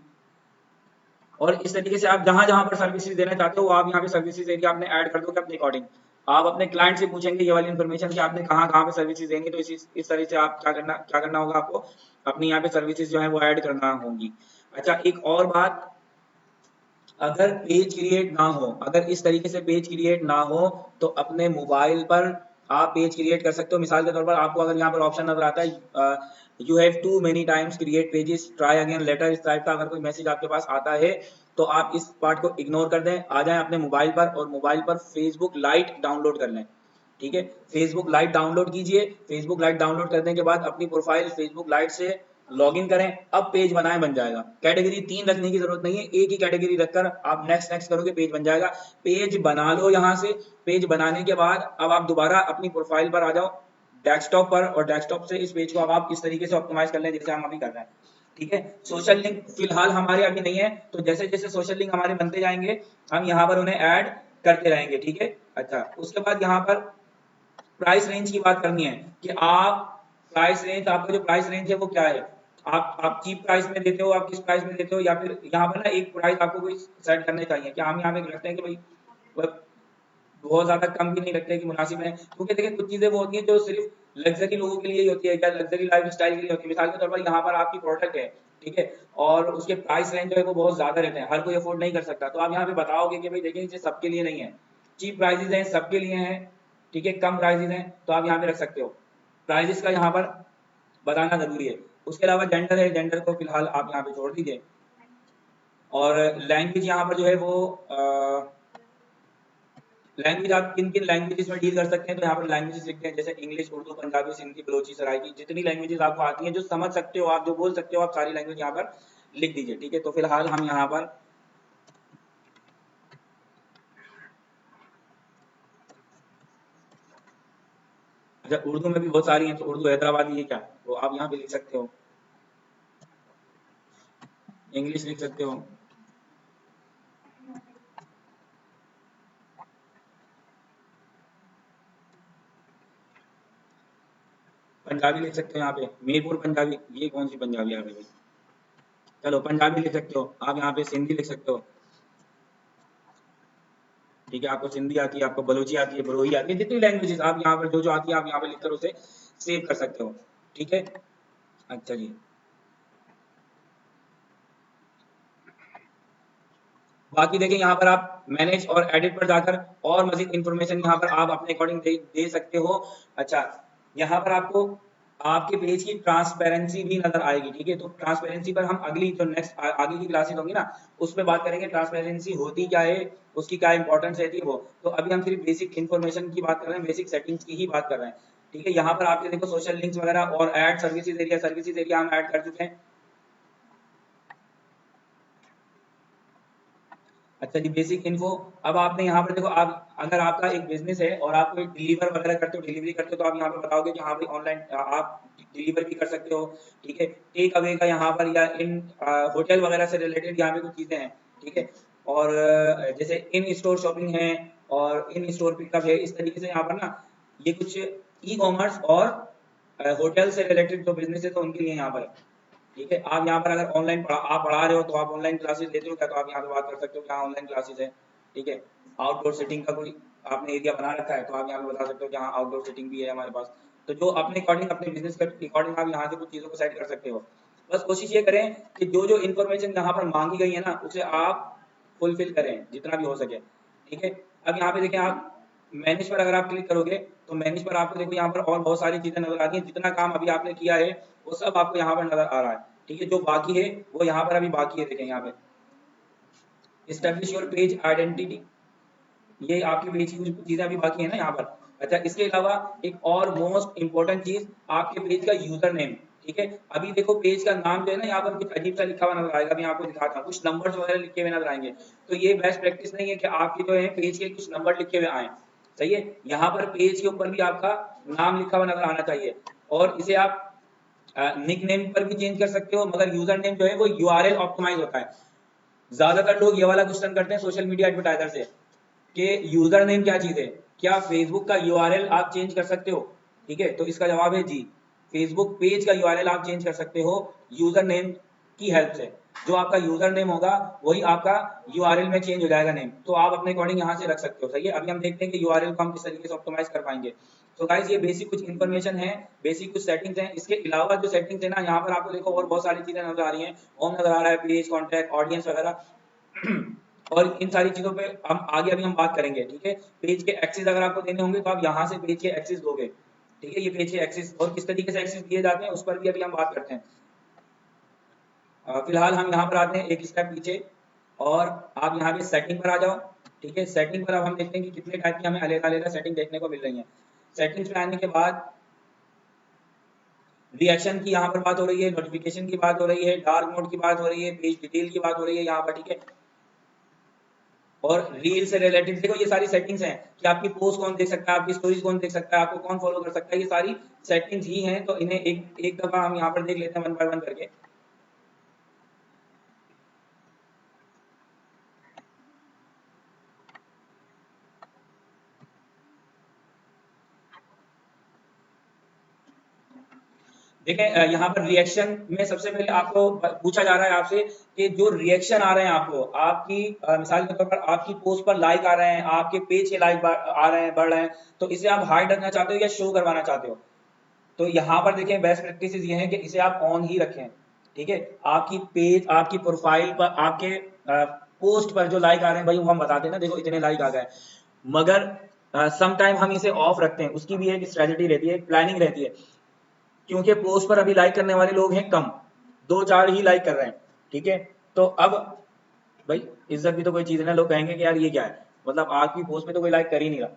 और इस तरीके से आप जहां जहां पर सर्विसेज देना चाहते हो आप यहाँ पे सर्विसेज एरिया आपने ऐड कर दोगे अपने अकॉर्डिंग। आप अपने क्लाइंट से पूछेंगे ये वाली इन्फॉर्मेशन कि आपने कहाँ कहाँ पे सर्विसेज देंगे, तो इस तरह से आप क्या करना होगा, आपको अपनी यहाँ पे सर्विसेज जो है वो ऐड करना होंगी। अच्छा, एक और बात, अगर पेज क्रिएट ना हो, अगर इस तरीके से पेज क्रिएट ना हो, तो अपने मोबाइल पर आप पेज क्रिएट कर सकते हो। मिसाल के तौर पर आपको अगर यहाँ पर ऑप्शन नजर आता है you have too many times create pages, try again later, इस टाइप का अगर कोई मैसेज आपके पास आता है तो आप इस पार्ट को इग्नोर कर दें, आ जाएं अपने मोबाइल पर और मोबाइल पर फेसबुक लाइट डाउनलोड कर लें। ठीक है, फेसबुक लाइट डाउनलोड कीजिए। फेसबुक लाइट डाउनलोड करने के बाद अपनी प्रोफाइल फेसबुक लाइट से लॉगिन करें, अब पेज बनाए बन जाएगा। कैटेगरी 3 रखने की जरूरत नहीं है, एक ही कैटेगरी रखकर आप नेक्स्ट नेक्स्ट करोगे, पेज बन जाएगा। पेज बना लो यहाँ से। पेज बनाने के बाद अब आप दोबारा अपनी प्रोफाइल पर आ जाओ डेस्कटॉप पर, और डेस्कटॉप से इस पेज को अब आप इस तरीके से ऑप्टिमाइज कर लें जैसे हम अभी कर रहे हैं। ठीक है, सोशल लिंक फिलहाल हमारे अभी नहीं है, तो जैसे जैसे सोशल लिंक हमारे बनते जाएंगे हम यहाँ पर उन्हें ऐड करते रहेंगे। ठीक है, अच्छा, उसके बाद यहाँ पर प्राइस रेंज की बात करनी है कि आप प्राइस रेंज, आपका जो प्राइस रेंज है वो क्या है, आप चीप प्राइस में देते हो, आप किस प्राइस में देते हो, या फिर यहाँ पर ना एक प्राइस आपको कोई सेट करने चाहिए कि हम यहाँ पे रखते हैं कि भाई बहुत ज्यादा कम भी नहीं रखते कि मुनासिब है, क्योंकि देखिए कुछ चीजें वो होती हैं जो सिर्फ लग्जरी लोगों के लिए ही होती है, क्या लग्जरी लाइफ स्टाइल के लिए होती है। मिसाल के तौर पर यहाँ पर आपकी प्रोडक्ट है, ठीक है, और उसके प्राइस रेंज जो है वो बहुत ज्यादा रहते हैं, हर कोई अफोर्ड नहीं कर सकता, तो आप यहाँ पे बताओगे कि भाई देखिए ये सबके लिए नहीं है, चीप प्राइजेस हैं सबके लिए हैं, ठीक है, कम प्राइजेस हैं, तो आप यहाँ पे रख सकते हो। प्राइजेस का यहाँ पर बताना जरूरी है। उसके अलावा जेंडर है, जेंडर को फिलहाल आप यहाँ पे छोड़ दीजिए। और लैंग्वेज यहाँ पर जो है वो लैंग्वेज आप किन किन लैंग्वेजेस में डील कर सकते हैं, तो यहाँ पर लैंग्वेजेस लिखते हैं जैसे इंग्लिश, उर्दू, पंजाबी, सिंधी, बलोची, सराइकी, जितनी लैंग्वेजेस आपको आती हैं, जो समझ सकते हो आप, जो बोल सकते हो आप, सारी लैंग्वेज यहाँ पर लिख दीजिए। ठीक है, तो फिलहाल हम यहाँ पर अच्छा, उर्दू में भी बहुत सारी हैं, तो उर्दू हैदराबादी है क्या, तो आप यहाँ पे लिख सकते हो। इंग्लिश लिख सकते हो, पंजाबी लिख सकते हो यहाँ पे, मीरपुर पंजाबी, ये कौन सी पंजाबी आ गई भाई, चलो पंजाबी लिख सकते हो आप, यहाँ पे सिंधी लिख सकते हो। ठीक है, आपको सिंधी आती है, आपको बलोची आती है, बरोही आती है, जितनी लैंग्वेजेस आप यहाँ पर जो जो आती है आप यहाँ पे लिखकर उसे सेव कर सकते हो। ठीक है, अच्छा जी, बाकी देखिए यहाँ पर आप मैनेज और एडिट पर जाकर और मजीद इंफॉर्मेशन यहाँ पर आप अपने अकॉर्डिंग दे सकते हो। अच्छा, यहाँ पर आपको आपके पेज की ट्रांसपेरेंसी भी नजर आएगी। ठीक है, तो ट्रांसपेरेंसी पर हम अगली जो नेक्स्ट आगे की क्लासेस होंगी ना उसमें बात करेंगे ट्रांसपेरेंसी होती क्या है, उसकी क्या इंपॉर्टेंस रहती है वो। तो अभी हम सिर्फ बेसिक इन्फॉर्मेशन की बात कर रहे हैं, बेसिक सेटिंग्स की ही बात कर रहे हैं। ठीक है, यहाँ पर आपके देखो सोशल लिंक्स वगैरह और ऐड सर्विसेज एरिया हम ऐड कर चुके हैं। अच्छा जी, बेसिक इन्फो। अब आपने यहाँ पर देखो, आप अगर आपका एक बिजनेस है और आप कोई डिलीवर वगैरह करते हो, डिलीवरी करते हो, तो आप यहाँ पर बताओगे कि हाँ भाई ऑनलाइन आप डिलीवर भी कर सकते हो। ठीक है, टेक अवे का यहाँ पर, या इन होटल वगैरह से रिलेटेड यहाँ पे कुछ चीजें हैं। ठीक है, और जैसे इन स्टोर शॉपिंग है और इन स्टोर पिकअप है, इस तरीके से यहाँ पर ना ये कुछ ई कॉमर्स और होटल से रिलेटेड जो बिजनेस है तो उनके लिए यहाँ पर। ठीक है, आप यहाँ पर अगर ऑनलाइन आप पढ़ा रहे हो तो आप ऑनलाइन क्लासेस लेते हो क्या, तो आप यहाँ पे बात कर सकते हो क्या ऑनलाइन क्लासेस है। ठीक है, आउटडोर सेटिंग का कोई आपने एरिया बना रखा है तो आप यहाँ पे बता सकते हो कि हाँ आउटडोर सेटिंग भी है हमारे पास। तो जो अपने अकॉर्डिंग अपने बिजनेस के अकॉर्डिंग आप यहाँ से कुछ चीजों को सेट कर सकते हो। बस कोशिश ये करें कि जो जो इन्फॉर्मेशन यहाँ पर मांगी गई है ना उसे आप फुलफिल करें जितना भी हो सके। ठीक है, अब यहाँ पे देखें आप मैनेज पर अगर आप क्लिक करोगे तो मैनेज पर आपको देखो यहाँ पर और बहुत सारी चीजें नजर आती हैं, जितना काम अभी आपने किया है वो सब आपको यहाँ पर नजर आ रहा है। ठीक है, जो बाकी है वो यहाँ पर अभी बाकी है, देखें यहाँ पे इस्टेब्लिश योर पेज आइडेंटिटी, ये आपके पेज की कुछ चीजें अभी बाकी है ना यहाँ पर। अच्छा, इसके अलावा एक और मोस्ट इंपॉर्टेंट चीज आपके पेज का यूजर नेम। ठीक है। अभी देखो पेज का नाम जो है ना यहाँ पर कुछ अजीब सा लिखा हुआ नजर आएगा, मैं आपको दिखाता हूँ, कुछ नंबर्स वगैरह लिखे हुए नजर आएंगे। तो ये बेस्ट प्रैक्टिस नहीं है कि आपके जो है पेज के कुछ नंबर लिखे हुए आए, सही है। यहाँ पर पेज के ऊपर भी आपका नाम लिखा हुआ नजर आना चाहिए, और इसे आप निक नेम पर भी चेंज कर सकते हो, मगर यूजर नेम जो है वो यूआरएल ऑप्टिमाइज होता है। ज्यादातर लोग ये वाला क्वेश्चन करते हैं सोशल मीडिया एडवर्टाइजर से कि यूजर नेम क्या चीज है, क्या फेसबुक का यूआरएल आप चेंज कर सकते हो, ठीक है। तो इसका जवाब है जी, फेसबुक पेज का यूआरएल आप चेंज कर सकते हो यूजर नेम की हेल्प से। जो आपका यूजर नेम होगा वही आपका यूआरएल में चेंज हो जाएगा नेम, तो आप अपने अकॉर्डिंग यहाँ से रख सकते हो, सही है। अभी हम देखते हैं कि यूआरएल को हम किस तरीके से ऑप्टिमाइज कर पाएंगे। तो गाइस ये बेसिक कुछ इन्फॉर्मेशन है, बेसिक कुछ सेटिंग्स हैं। इसके अलावा जो सेटिंग्स है ना, यहाँ पर आपको देखो और बहुत सारी चीजें नजर आ रही हैं, होम नजर आ रहा है, पेज, कॉन्टैक्ट, ऑडियंस वगैरह और इन सारी चीजों पे हम आगे अभी हम बात करेंगे, ठीक है। पेज के एक्सेस अगर आपको देने होंगे तो आप यहाँ से पेज के एक्सेस दोगे, ठीक है। ये पेज के एक्सेस और किस तरीके से एक्सेस दिए जाते हैं उस पर भी अभी हम बात करते हैं। फिलहाल हम यहाँ पर आते हैं एक स्टेप पीछे, और आप यहाँ पे सेटिंग पर आ जाओ, ठीक है। सेटिंग पर अब हम देखते हैं कि कितने टाइप की हमें अलग अलग सेटिंग देखने को मिल रही है। सेटिंग्स में आने के बाद रिएक्शन की यहाँ पर बात हो रही है, नोटिफिकेशन की बात हो रही है, डार्क मोड की बात हो रही है, पेज डिटेल की बात हो रही है यहाँ पर, ठीक है। और रील से रिलेटेड देखो ये सारी सेटिंग्स हैं कि आपकी पोस्ट कौन देख सकता है, आपकी स्टोरीज कौन देख सकता है, आपको कौन फॉलो कर सकता है, ये सारी सेटिंग्स ही हैं। तो इन्हें एक एक दफा हम यहाँ पर देख लेते हैं वन बाय वन करके। देखें यहाँ पर रिएक्शन में सबसे पहले आपको पूछा जा रहा है आपसे कि जो रिएक्शन आ रहे हैं आपको, आपकी मिसाल के तौर पर आपकी पोस्ट पर लाइक आ रहे हैं, आपके पेज के लाइक आ रहे हैं, बढ़ रहे हैं, तो इसे आप हाइड रखना चाहते हो या शो करवाना चाहते हो। तो यहाँ पर देखें बेस्ट प्रैक्टिस ये है कि इसे आप ऑन ही रखें, ठीक है। आपकी पेज, आपकी प्रोफाइल पर, आपके पोस्ट पर जो लाइक आ रहे हैं भाई वो हम बताते हैं ना, देखो इतने लाइक आ गए, मगर सम टाइम हम इसे ऑफ रखते हैं। उसकी भी एक स्ट्रेटेजी रहती है, एक प्लानिंग रहती है, क्योंकि पोस्ट पर अभी लाइक करने वाले लोग हैं कम, 2-4 ही लाइक कर रहे हैं, ठीक है। तो अब भाई इज्जत भी तो कोई चीज है ना, लोग कहेंगे कि यार ये क्या है, मतलब आपकी पोस्ट पे तो कोई लाइक कर ही नहीं रहा,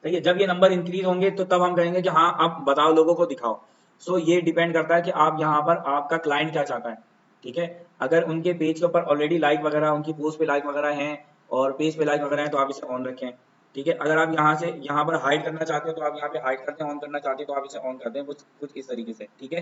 सही है। जब ये नंबर इंक्रीज होंगे तो तब हम कहेंगे कि हाँ आप बताओ, लोगों को दिखाओ। सो ये डिपेंड करता है कि आप यहाँ पर आपका क्लाइंट क्या चाहता है, ठीक है। अगर उनके पेज के ऊपर ऑलरेडी लाइक वगैरह, उनकी पोस्ट पे लाइक वगैरह हैं और पेज पे लाइक वगैरह हैं, तो आप इसे ऑन रखें, ठीक है। अगर आप यहाँ से यहाँ पर हाइड करना चाहते हो तो आप यहाँ पे हाइड करते हैं, ऑन करना चाहते हो तो आप इसे ऑन करते हैं, कुछ कुछ इस तरीके से, ठीक है।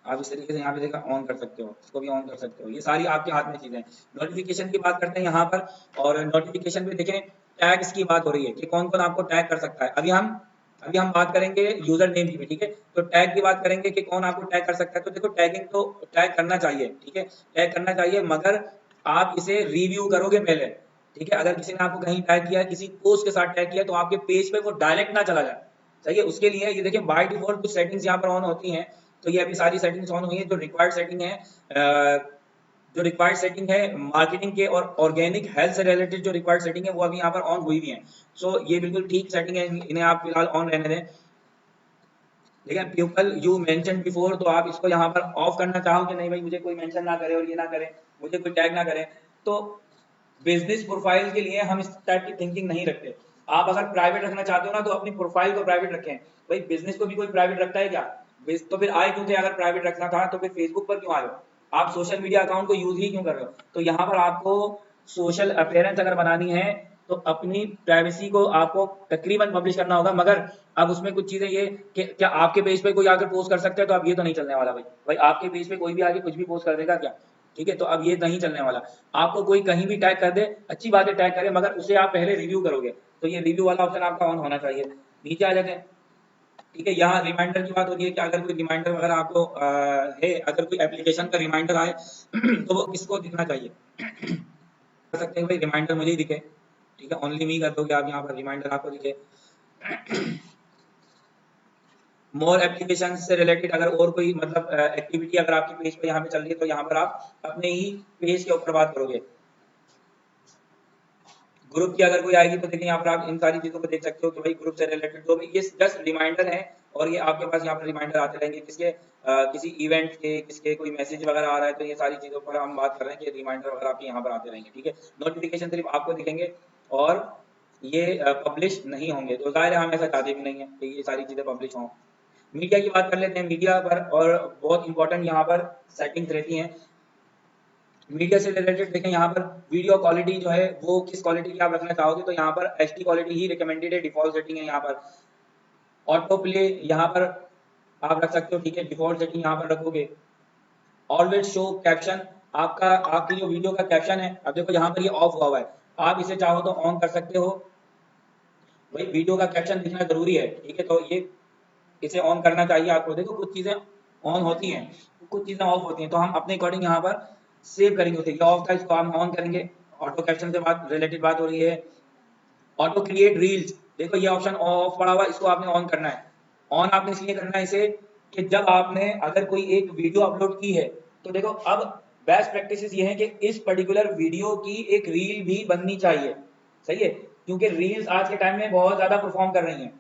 आप इस तरीके से यहाँ पे देखा ऑन कर सकते हो, इसको भी ऑन कर सकते हो, ये सारी आपके हाथ में चीजें हैं। नोटिफिकेशन की बात करते हैं यहाँ पर, और नोटिफिकेशन पे देखें टैग्स की बात हो रही है कि कौन कौन आपको टैग कर सकता है। अभी हम बात करेंगे यूजर नेम की भी, ठीक है। तो टैग की बात करेंगे कि कौन आपको टैग कर सकता है। तो देखो टैगिंग तो टैग करना चाहिए, ठीक है, टैग करना चाहिए, मगर आप इसे रिव्यू करोगे पहले, ठीक है। अगर किसी ने आपको कहीं टैग किया, किसी पोस्ट के साथ टैग किया, तो आपके पेज पे वो डायरेक्ट ना चला जाए, सही है। उसके लिए ये देखिए बाय डिफॉल्ट कुछ सेटिंग्स यहाँ पर ऑन होती हैं। तो ये अभी सारी सेटिंग्स ऑन हुई है। जो रिक्वायर्ड सेटिंग है, जो रिक्वायर्ड सेटिंग है मार्केटिंग के और ऑर्गेनिक हेल्थ से रिलेटेड जो रिक्वायर्ड सेटिंग है वो अभी यहाँ पर ऑन हुई भी है। सो ये बिल्कुल ठीक सेटिंग है, इन्हें आप फिलहाल ऑन रहने दें। लेकिन पीपल यू मेंशन बिफोर, तो आप इसको यहाँ पर ऑफ करना चाहो कि नहीं भाई मुझे कोई मेंशन ना करे और ये ना करे, मुझे कोई टैग ना करे। तो बिजनेस प्रोफाइल के लिए हम इस टाइप की थिंकिंग नहीं रखते। आप अगर प्राइवेट रखना चाहते हो ना तो अपनी प्रोफाइल को प्राइवेट रखें। भाई बिजनेस को भी कोई प्राइवेट रखता है क्या? तो फिर आए क्यों थे? अगर प्राइवेट रखना था तो फिर फेसबुक पर क्यों आए हो? आप सोशल मीडिया अकाउंट को यूज ही क्यों कर रहे हो? तो यहाँ पर आपको सोशल अपेयरेंस अगर बनानी है तो अपनी प्राइवेसी को आपको तकरीबन पब्लिश करना होगा, मगर अब उसमें कुछ चीजें ये कि क्या आपके पेज पे कोई आकर पोस्ट कर सकता है? तो अब ये तो नहीं चलने वाला भाई। भाई आपके पेज पे कोई भी आके कुछ भी पोस्ट कर देगा क्या? ठीक है, तो अब ये नहीं चलने वाला। आपको कोई कहीं भी टैग कर दे, अच्छी बात है टैग करे, मगर उसे आप पहले रिव्यू करोगे। तो ये रिव्यू वाला ऑप्शन आपका ऑन होना चाहिए। नीचे आ जाते हैं, ठीक है। यहाँ रिमाइंडर की बात हो रही है कि अगर कोई रिमाइंडर वगैरह आपको है, अगर कोई एप्लीकेशन का रिमाइंडर आए तो वो किसको दिखना चाहिए? कर सकते हैं भाई रिमाइंडर मुझे ही दिखे, ठीक है, ओनली मी कर दोगे आप, यहाँ पर रिमाइंडर आपको दिखे। मोर एप्लीकेशन से रिलेटेड अगर और कोई मतलब एक्टिविटी अगर आपकी पेज पे यहाँ पे चल रही है तो यहाँ पर आप अपने ही पेज के ऊपर बात करोगे। ग्रुप की अगर कोई आएगी तो देखिए यहाँ पर आप इन सारी चीजों को देख सकते हो कि भाई ग्रुप से रिलेटेड जो भी ये जस्ट रिमाइंडर है, और ये आपके पास यहाँ पर रिमाइंडर आते रहेंगे किसके, किसी इवेंट के, किसके कोई मैसेज वगैरह आ रहा है, तो ये सारी चीजों पर हम बात कर रहे हैं कि रिमाइंडर वगैरह आपके यहाँ पर आते रहेंगे, ठीक है। नोटिफिकेशन सिर्फ आपको दिखेंगे और ये पब्लिश नहीं होंगे। तो जाहिर है हम ऐसा चाहते भी नहीं है कि ये सारी चीज़ें पब्लिश हों। मीडिया की बात कर लेते हैं। मीडिया पर और बहुत इंपॉर्टेंट यहाँ पर सेटिंग्स रहती हैं। मीडिया से रिलेटेड देखें, यहाँ पर वीडियो क्वालिटी जो है वो किस क्वालिटी की आप रखना चाहोगे, तो यहाँ पर एचडी क्वालिटी ही रिकमेंडेड है, डिफॉल्ट सेटिंग है। यहाँ पर ऑटो प्ले यहाँ पर आप रख सकते हो, ठीक है, डिफॉल्ट सेटिंग यहाँ पर रखोगे। ऑलवेज शो कैप्शन, आपका आपकी जो वीडियो का कैप्शन है, अब देखो यहाँ पर ये ऑफ हुआ है, आप इसे चाहो तो ऑन कर सकते हो। भाई वीडियो का कैप्शन दिखना जरूरी है, ठीक है, तो ये इसे ऑन करना चाहिए आपको। देखो कुछ चीजें ऑन होती हैं, कुछ चीजें ऑफ होती हैं, तो हम अपने अकॉर्डिंग यहाँ पर सेव करेंगे उसे। ये ऑफ था, इसको हम ऑन करेंगे। ऑटो कैप्शन से बात रिलेटेड बात हो रही है। ऑटो क्रिएट रील्स, देखो ये ऑप्शन ऑफ पड़ा हुआ, इसको आपने ऑन करना है। ऑन आपने इसलिए करना है इसे कि जब आपने अगर कोई एक वीडियो अपलोड की है, तो देखो अब बेस्ट प्रैक्टिसेस ये है कि इस पर्टिकुलर वीडियो की एक रील भी बननी चाहिए, सही है, क्योंकि रील्स आज के टाइम में बहुत ज्यादा परफॉर्म कर रही हैं,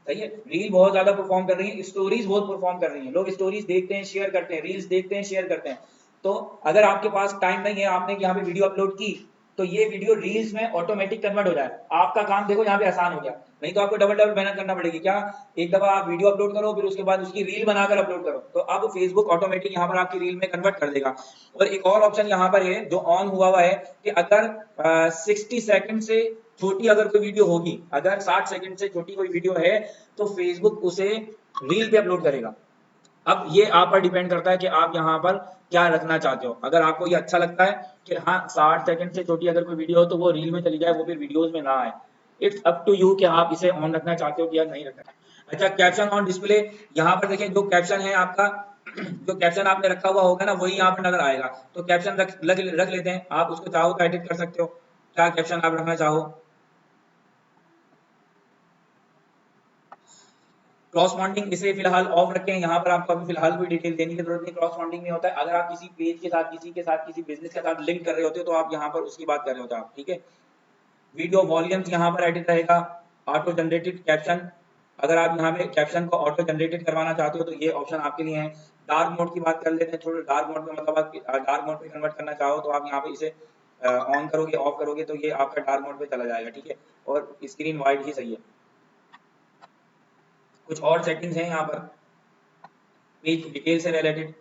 सही है, रील बहुत ज्यादा परफॉर्म कर रही है, स्टोरीज बहुत परफॉर्म कर रही हैं, लोग स्टोरीज देखते हैं, शेयर करते हैं, रील्स देखते हैं, शेयर करते हैं। तो अगर आपके पास टाइम नहीं है, आपने यहाँ पे वीडियो अपलोड की, तो ये वीडियो रील्स में ऑटोमेटिक कन्वर्ट हो जाए, आपका काम देखो यहाँ पे आसान हो गया। नहीं तो आपको डबल डबल मेहनत करना पड़ेगी। क्या, एक दफा आप वीडियो अपलोड करो, फिर उसके बाद उसकी रील बनाकर अपलोड करो, तो अब फेसबुक ऑटोमेटिक यहाँ पर आपकी रील में कन्वर्ट कर देगा। और एक और ऑप्शन यहाँ पर है जो ऑन हुआ है कि अगर 60 सेकंड से छोटी अगर कोई वीडियो होगी, अगर 60 सेकंड से छोटी कोई वीडियो है, तो फेसबुक उसे रील पे अपलोड करेगा। अब ये आप पर डिपेंड करता है कि आप यहाँ पर क्या रखना चाहते हो। अगर आपको ये अच्छा लगता है कि हाँ 60 सेकंड से छोटी अगर कोई वीडियो हो तो वो रील में चली जाए, वो फिर वीडियोस में ना आए, इट्स अप टू यू कि आप इसे ऑन रखना चाहते हो कि या नहीं रखना। अच्छा, कैप्शन ऑन डिस्प्ले, यहाँ पर देखें जो कैप्शन है आपका, जो कैप्शन आपने रखा हुआ होगा ना वही यहाँ पर नजर आएगा। तो कैप्शन रख लेते हैं, आप उसको चाहो तो एडिट कर सकते हो, क्या कैप्शन आप रखना चाहो। क्रॉस मॉन्टिंग इसे फिलहाल ऑफ रखें, यहाँ पर आपको अभी फिलहाल कोई डिटेल देने की जरूरत नहीं। क्रॉस मॉन्टिंग में होता है अगर आप किसी पेज के साथ, किसी बिजनेस के साथ लिंक कर रहे होते हो, तो आप यहाँ पर उसकी बात कर रहे होते हो आप, ठीक है। वीडियो वॉल्यूम्स यहाँ पर एडिट रहेगा। ऑटो जनरेटेड कैप्शन, अगर आप यहाँ पे कैप्शन को ऑटो जनरेटेड करवाना चाहते हो तो ये ऑप्शन आपके लिए है। डार्क मोड की बात कर लेते हैं, थोड़ा डार्क मोड में मतलब आप डार्क मोड पे कन्वर्ट करना चाहो तो आप यहाँ पे इसे ऑन करोगे, ऑफ करोगे तो ये आपका डार्क मोड पे चला जाएगा, ठीक है, और स्क्रीन वाइड ही सही है। कुछ और सेटिंग्स हैं यहाँ पर पेज डिटेल से रिलेटेड।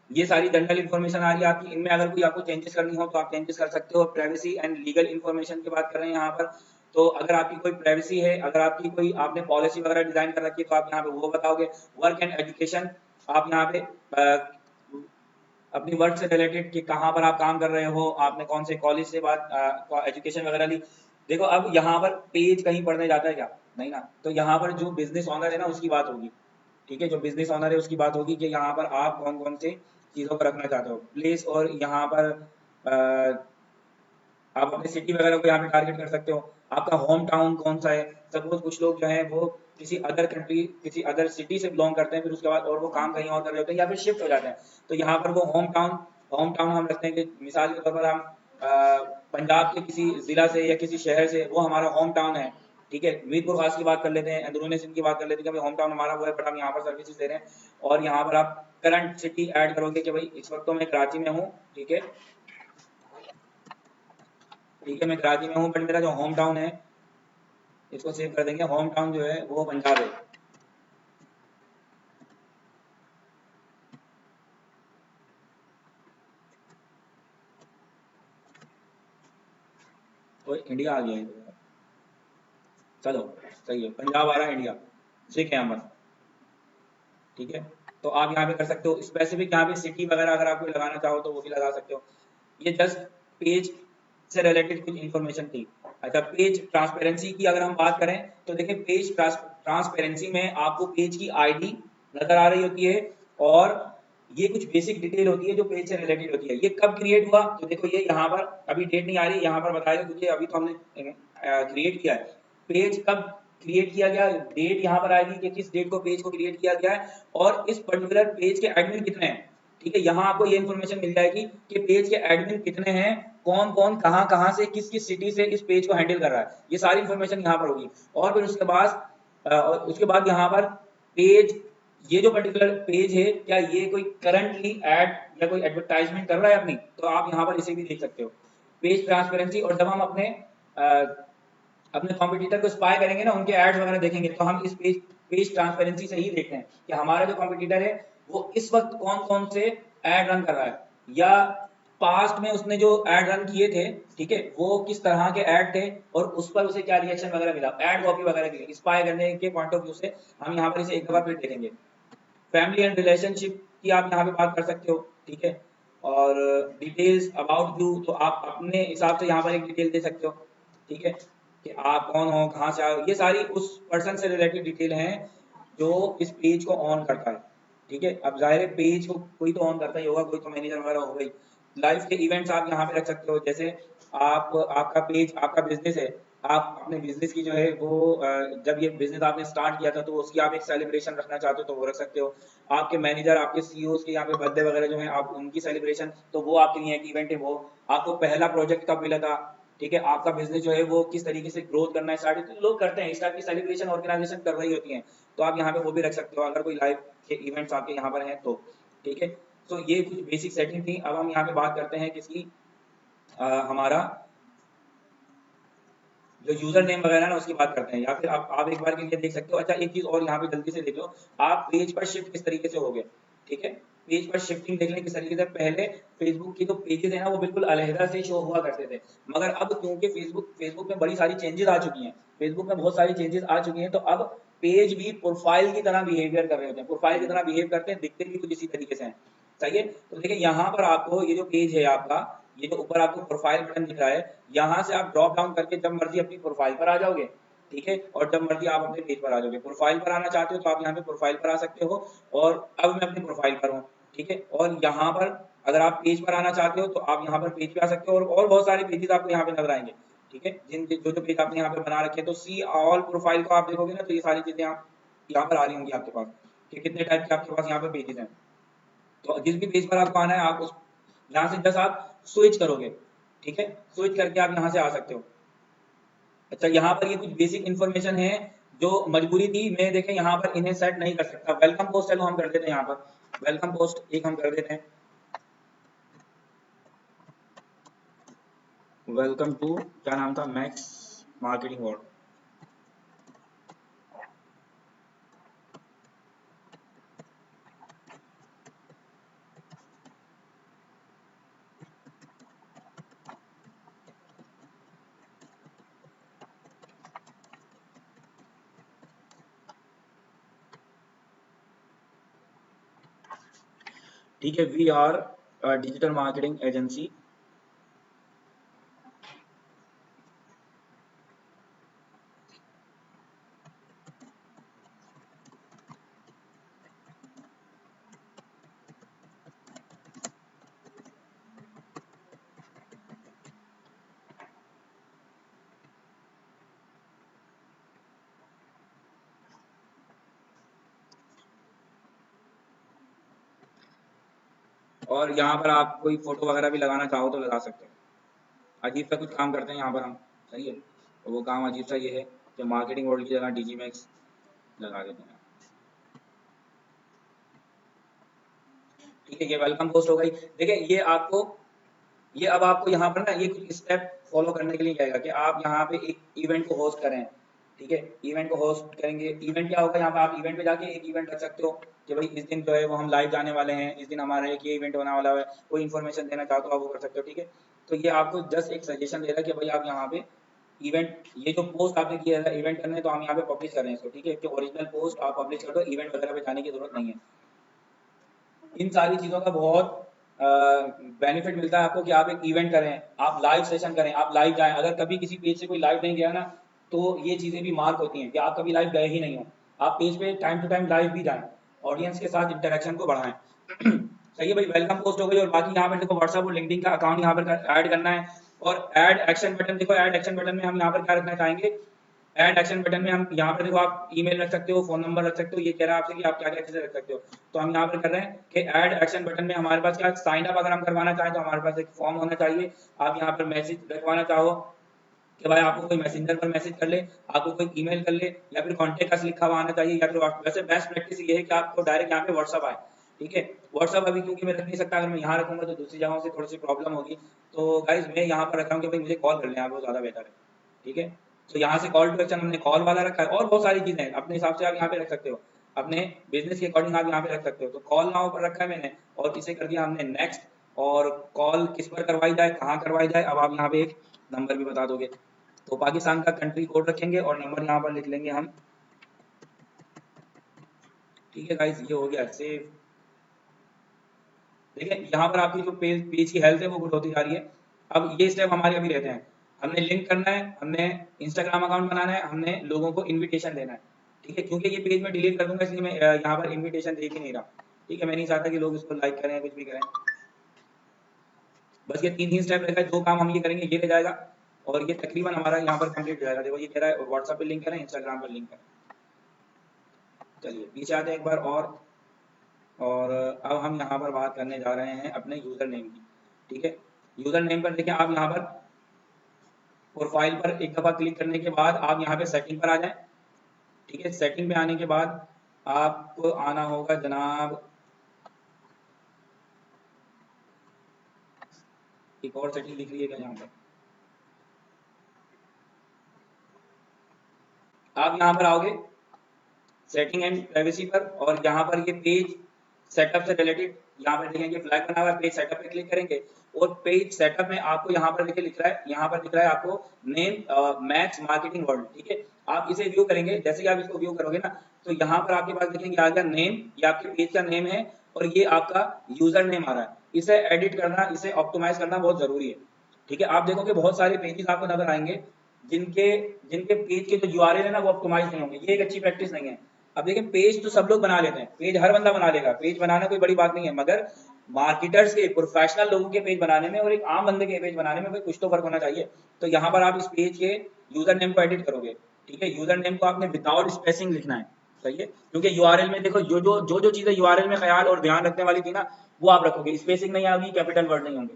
ये सारी जनरल इन्फॉर्मेशन आ रही है आपकी, इनमें अगर कोई आपको चेंजेस करनी हो तो आप चेंजेस कर सकते हो। प्राइवेसी एंड लीगल इन्फॉर्मेशन की बात कर रहे हैं यहाँ पर, तो अगर आपकी कोई प्राइवेसी है, अगर आपकी कोई आपने पॉलिसी वगैरह डिजाइन कर रखी है तो आप यहाँ पे वो बताओगे। वर्क एंड एजुकेशन, आप यहाँ पे अपनी वर्क से रिलेटेड कि कहाँ पर आप काम कर रहे हो, आपने कौन से कॉलेज से बात एजुकेशन वगैरह ली। देखो अब यहाँ पर पेज कहीं पढ़ने जाता है क्या, नहीं ना, तो यहाँ पर जो बिजनेस ऑनर है ना उसकी बात होगी, ठीक है, जो बिजनेस ऑनर है उसकी बात होगी कि यहाँ पर आप कौन कौन से चीज़ों को रखना चाहते हो, प्लेस, और यहाँ पर आप अपने सिटी वगैरह को यहाँ पे टारगेट कर सकते हो। आपका होम टाउन कौन सा है, सपोज कुछ लोग जो है वो किसी अदर कंट्री, किसी अदर सिटी से बिलोंग करते हैं, फिर उसके बाद और वो काम कहीं और कर रहे होते हैं या फिर शिफ्ट हो जाते हैं, तो यहाँ पर वो होम टाउन हम रखते हैं कि मिसाल के तौर पर हम पंजाब के किसी जिला से या किसी शहर से, वो हमारा होम टाउन है, ठीक है। मीरपुर खास की बात कर लेते हैं, अंदरूनी सिंध की बात कर लेते हैं कि होम टाउन हमारा वो है, बट हम यहाँ पर सर्विसेज दे रहे हैं। और यहाँ पर आप करंट सिटी ऐड करोगे कि भाई इस वक्त तो मैं कराची में हूँ, ठीक है, ठीक है, मैं कराची में हूँ, बट मेरा जो होम टाउन है, इसको सेव कर देंगे, होम टाउन जो है वो पंजाब है। तो इंडिया आ गया है, चलो सही है, पंजाब आ रहा है, इंडिया ठीक है यहाँ पर, ठीक है। तो आप यहाँ पे कर सकते हो स्पेसिफिक, यहाँ पे सिटी वगैरह अगर आप कोई लगाना चाहो तो वो भी लगा सकते हो। ये जस्ट पेज से रिलेटेड कुछ इन्फॉर्मेशन थी। अच्छा, पेज ट्रांसपेरेंसी की अगर हम बात करें तो देखिए पेज ट्रांसपेरेंसी में आपको पेज की आईडी नजर आ रही होती है, और ये कुछ बेसिक डिटेल होती है जो पेज से रिलेटेड होती है। ये कब क्रिएट हुआ, तो देखो ये यहाँ पर अभी डेट नहीं आ रही, यहाँ पर बताएगा क्योंकि अभी तो हमने क्रिएट किया है। पेज कब क्रिएट किया गया, डेट यहाँ पर आएगी कि किस डेट को पेज को क्रिएट किया गया है, और इस पर्टिकुलर पेज के एडमिन कितने हैं, ठीक है। यहाँ आपको ये इन्फॉर्मेशन मिल जाएगी कि पेज के एडमिन कितने हैं, कौन कौन कहाँ कहाँ से किस किस सिटी से इस पेज को हैंडल कर रहा है, ये सारी इन्फॉर्मेशन यहाँ पर होगी। और फिर उसके बाद यहाँ पर पेज, ये जो पर्टिकुलर पेज है क्या ये कोई करंटली ऐड या कोई एडवर्टाइजमेंट कर रहा है अपनी, तो आप यहाँ पर इसे भी देख सकते हो। पेज ट्रांसपेरेंसी, और जब हम अपने कॉम्पिटिटर को स्पाई करेंगे ना, उनके एड्स वगैरह देखेंगे, तो हम इस पेज ट्रांसपेरेंसी से ही देखते हैं कि हमारा जो कॉम्पिटिटर है वो इस वक्त कौन कौन से एड रन कर रहा है, या पास्ट में उसने जो एड रन किए थे, ठीक है, वो किस तरह के एड थे और उस पर उसे क्या रिएक्शन वगैरह मिला, एड कॉपी वगैरह के लिए स्पाई करने के पॉइंट ऑफ व्यू से हम यहाँ पर इसे एक बार फिर देखेंगे। फैमिली एंड रिलेशनशिप की आप यहाँ पे बात कर सकते हो, ठीक है, और डिटेल्स अबाउट यू, तो आप अपने हिसाब से यहाँ पर एक डिटेल दे सकते हो, ठीक है, कि आप कौन हो, कहाँ से आए हो, ये सारी उस पर्सन से रिलेटेड डिटेल हैं जो इस पेज को ऑन करता है, ठीक है। अब जाहिर है पेज को कोई तो ऑन करता ही होगा, कोई तो मैनेजर वगैरह होगा ही। लाइफ के इवेंट्स आप यहाँ पे रख सकते हो, जैसे आपका पेज, आपका बिजनेस है, आप अपने बिजनेस की जो है वो जब ये बिजनेस आपने स्टार्ट किया था तो उसकी आप एक सेलिब्रेशन रखना चाहते हो तो वो रख सकते हो। आपके मैनेजर, आपके सीईओ के यहाँ पे बर्थडे वगैरह जो है आप उनकी सेलिब्रेशन, तो वो आपके लिए एक इवेंट है। वो आपको पहला प्रोजेक्ट कब मिला था, ठीक है, आपका बिजनेस जो है वो किस तरीके से ग्रोथ करना है स्टार्ट, तो लोग करते हैं इस टाइप की सेलिब्रेशन ऑर्गेनाइजेशन कर रही होती हैं, तो आप यहाँ पे वो भी रख सकते हो अगर कोई लाइव के इवेंट्स आपके यहाँ पर हैं तो, ठीक है। तो ये कुछ बेसिक सेटिंग थी। अब हम यहाँ पे बात करते हैं किसकी, हमारा जो यूजर नेम वगैरह है ना उसकी बात करते हैं, या फिर आप एक बार के लिए देख सकते हो। अच्छा एक चीज और यहाँ पे जल्दी से देख लो, आप पेज पर शिफ्ट किस तरीके से हो गए, ठीक है, पेज पर शिफ्टिंग देख लें किस तरीके से। पहले फेसबुक की जो पेजेस है ना वो बिल्कुल अलहदा से शो हुआ करते थे, मगर अब क्योंकि फेसबुक में बड़ी सारी चेंजेस आ चुकी हैं, फेसबुक में बहुत सारी चेंजेस आ चुकी हैं, तो अब पेज भी प्रोफाइल की तरह बिहेवियर कर रहे होते हैं, प्रोफाइल की तरह बिहेव करते हैं, दिखते भी कुछ इसी तरीके से हैं, सही है। तो देखिए यहाँ पर आपको ये जो पेज है आपका, ये जो ऊपर आपको प्रोफाइल बटन दिख रहा है, यहाँ से आप ड्रॉप डाउन करके जब मर्जी अपनी प्रोफाइल पर आ जाओगे, ठीक है, और जब मर्जी आप अपने पेज पर आ जाओगे। प्रोफाइल पर आना चाहते हो तो आप यहाँ पे प्रोफाइल पर आ सकते हो, और अब मैं अपनी प्रोफाइल पर हूँ, ठीक है, और यहाँ पर अगर आप पेज पर आना चाहते हो तो आप यहाँ पर पेज पे आ सकते हो, और बहुत सारे पेजेस आपको यहाँ पे नजर आएंगे, ठीक है, जिन जो जो पेज आपने यहाँ पे बना रखे हैं। तो सी ऑल प्रोफाइल को आप देखोगे ना तो ये सारी चीजें आप यहाँ पर आ रही होंगी आपके पास कि कितने टाइप के आपके पास यहाँ पे पेजेस हैं। तो जिस भी पेज पर आपको आना है आप उस यहाँ से जस्ट आप स्विच करोगे, ठीक है, स्विच करके आप यहाँ से आ सकते हो। अच्छा यहाँ पर ये कुछ बेसिक इन्फॉर्मेशन है जो मजबूरी थी, मैं देखें यहाँ पर इन्हें सेट नहीं कर सकता। वेलकम पोस्ट चलो हम कर देते हैं, यहाँ पर वेलकम पोस्ट एक हम कर देते हैं, वेलकम टू, क्या नाम था, मैक्स मार्केटिंग वर्ल्ड। ठीक है, we are digital marketing agency. और यहाँ पर आप कोई फोटो वगैरह भी लगाना चाहो तो लगा सकते हो। अजीब सा कुछ काम करते हैं यहाँ पर हम, सही है, तो वो काम अजीब सा ये है कि मार्केटिंग वर्ल्ड की जगह डीजी मैक्स लगा देते हैं, ठीक है। ये वेलकम पोस्ट हो गई। देखिए ये अब आपको यहाँ पर ना ये कुछ स्टेप फॉलो करने के लिए कहेगा कि आप यहाँ पे एक इवेंट को होस्ट करें, ठीक है, इवेंट को होस्ट करेंगे। इवेंट क्या होगा, यहाँ पे आप इवेंट पे जाके एक इवेंट रख सकते हो कि भाई इस दिन जो है वो हम लाइव जाने वाले हैं, इस दिन हमारा एक ये इवेंट होने वाला है, कोई इन्फॉर्मेशन देना चाहते हो आप वो कर सकते हो, ठीक है। तो ये आपको जस्ट एक सजेशन दे रहा है कि भाई आप यहाँ पे इवेंट, ये जो पोस्ट आपने किया है इवेंट करने, तो हम यहाँ पे पब्लिश कर रहे हैं इसको, ठीक है, कि ओरिजिनल पोस्ट आप पब्लिश कर दो, इवेंट वगैरह पे जाने की जरूरत नहीं है। इन सारी चीज़ों का बहुत बेनिफिट मिलता है आपको कि आप एक इवेंट करें, आप लाइव सेशन करें, आप लाइव जाएं। अगर कभी किसी पेज से कोई लाइव नहीं गया ना तो ये चीज़ें भी मार्क होती हैं कि आप कभी लाइव गए ही नहीं हो। आप पेज पे टाइम टू टाइम लाइव भी जाएं, ऑडियंस के साथ इंटरेक्शन को बढ़ाएं। सही है भाई, वेलकम पोस्ट हो गई। और बाकी यहाँ पर देखो व्हाट्सएप और लिंक्डइन का अकाउंट यहाँ पर ऐड करना है, और ऐड एक्शन बटन, देखो ऐड एक्शन बटन में हम यहाँ पर क्या रखना चाहेंगे, ऐड एक्शन बटन में हम यहाँ पर देखो आप ईमेल रख सकते हो, फोन नंबर रख सकते हो, ये कह रहा है आपसे कि आप क्या क्या चीजें रख सकते हो। तो हम यहाँ पर कर रहे हैं कि ऐड एक्शन बटन में हमारे पास क्या साइन अप अगर हम करवाना चाहें तो हमारे पास एक फॉर्म होना चाहिए। आप यहाँ पर मैसेज रखवाना चाहो कि भाई आपको कोई मैसेंजर पर मैसेज कर ले, आपको कोई ईमेल कर ले, या फिर कॉन्टेक्ट अस लिखा हुआ आना चाहिए, या फिर वैसे बेस्ट प्रैक्टिस ये है कि आपको डायरेक्ट यहाँ पे व्हाट्सअप आए। ठीक है, व्हाट्सअप अभी क्योंकि मैं रख नहीं सकता, अगर मैं यहाँ रखूंगा तो दूसरी जगहों से थोड़ी सी प्रॉब्लम होगी। तो गाइज मैं यहाँ पर रख रहा हूँ कि भाई मुझे कॉल कर लें आप, वो ज़्यादा बेहतर है। ठीक है, तो यहाँ से कॉल टू एक्शन हमने कॉल वाला रखा है, और बहुत सारी चीज़ें हैं अपने हिसाब से आप यहाँ पे रख सकते हो, अपने बिजनेस के अकॉर्डिंग आप यहाँ पे रख सकते हो। तो कॉल नाउ पर रखा है मैंने, और इसे कर दिया हमने नेक्स्ट, और कॉल किस पर करवाई जाए, कहाँ करवाई जाए, अब आप यहाँ पे एक नंबर भी बता दोगे। तो पाकिस्तान का कंट्री कोड रखेंगे और नंबर यहाँ पर लिख लेंगे हम। ठीक है गाइस, ये हो गया सेव। देखिए यहाँ पर आपकी जो पेज की हेल्थ है वो गुड होती जा रही है। अब ये स्टेप हमारे अभी रहते हैं, हमने लिंक करना है, हमने इंस्टाग्राम अकाउंट बनाना है, हमने लोगों को इन्विटेशन देना है। ठीक है, क्योंकि ये पेज मैं डिलीट कर दूंगा इसलिए मैं यहाँ पर इन्विटेशन दे ही नहीं रहा। ठीक है, मैं नहीं चाहता कि लोग इसको लाइक करें कुछ भी करें। बस ये 3 ही स्टेप रहेगा, जो काम हम ये करेंगे ये रह जाएगा, और ये तकरीबन हमारा यहाँ पर कंप्लीट हो जाएगा। देखो ये कह रहा है व्हाट्सएप पे लिंक करें, इंस्टाग्राम पर लिंक करें। चलिए पीछे आते हैं एक बार और अब हम यहाँ पर बात करने जा रहे हैं अपने यूज़र नेम की। ठीक है, यूज़र नेम पर देखिए आप यहाँ पर प्रोफाइल पर एक दफ़ा क्लिक करने के बाद आप यहाँ पे सेटिंग पर आ जाएं। ठीक है, सेटिंग पे आने के बाद आपको आना होगा जनाब, एक और सेटिंग दिख रही है क्या यहाँ पर, आप यहाँ पर आओगे सेटिंग एंड प्राइवेसी पर, और यहाँ पर ये पेज सेटअप से रिलेटेड यहाँ पर देखेंगे फ्लैग बना हुआ है, पेज सेटअप पे क्लिक करेंगे, और पेज सेटअप में आपको यहाँ पर देखिए लिख रहा है, यहाँ पर दिख रहा है आपको नेम मैक्स मार्केटिंग वर्ल्ड। ठीक है, आप इसे व्यू करेंगे, जैसे ही आप इसको व्यू करोगे ना तो यहाँ पर आपके पास देखेंगे आ गया नेम, ये आपके पेज का नेम है, और ये आपका यूजर नेम आ रहा है। इसे एडिट करना, इसे ऑप्टिमाइज करना बहुत जरूरी है। ठीक है, आप देखोगे बहुत सारे पेजेस आपको नजर आएंगे जिनके जिनके पेज के जो यूआरएल है ना वो ऑप्टिमाइज नहीं होंगे, ये एक अच्छी प्रैक्टिस नहीं है। अब देखिए पेज तो सब लोग बना लेते हैं, पेज हर बंदा बना लेगा, पेज बनाना कोई बड़ी बात नहीं है, मगर मार्केटर्स के प्रोफेशनल लोगों के पेज बनाने में और एक आम बंदे के पेज बनाने में कुछ तो फर्क होना चाहिए। तो यहाँ पर आप इस पेज के यूजर नेम को एडिट करोगे। ठीक है, यूजर नेम को आपने विदाउट स्पेसिंग लिखना है। सही है, क्योंकि यूआरएल में देखो जो चीजें यूआरएल में ख्याल और ध्यान रखने वाली थी ना वो आप रखोगे, स्पेसिंग नहीं आएगी, कैपिटल वर्ड नहीं होंगे।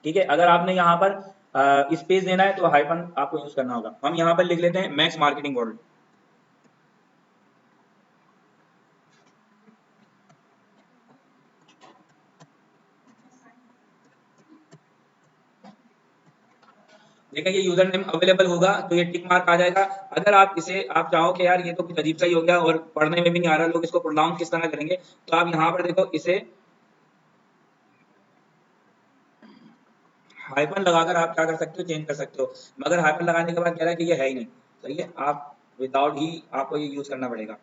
ठीक है, अगर आपने यहाँ पर स्पेस देना है तो हाइफन आपको यूज करना होगा। हम यहाँ पर लिख लेते हैं मैक्स मार्केटिंग वर्ल्ड। देखिए ये यूजर नेम अवेलेबल होगा तो ये टिक मार्क आ जाएगा। अगर आप इसे आप चाहो कि यार ये तो कुछ अजीब सा ही हो गया और पढ़ने में भी नहीं आ रहा, लोग इसको प्रोनाउंस किस तरह करेंगे, तो आप यहाँ पर देखो इसे हाइफन लगाकर आप क्या कर सकते हो, चेंज कर सकते हो। मगर हाइफन लगाने के बाद कह रहा है कि ये है ही नहीं। सही है, आप विदाउट ही आपको ये यूज करना पड़ेगा।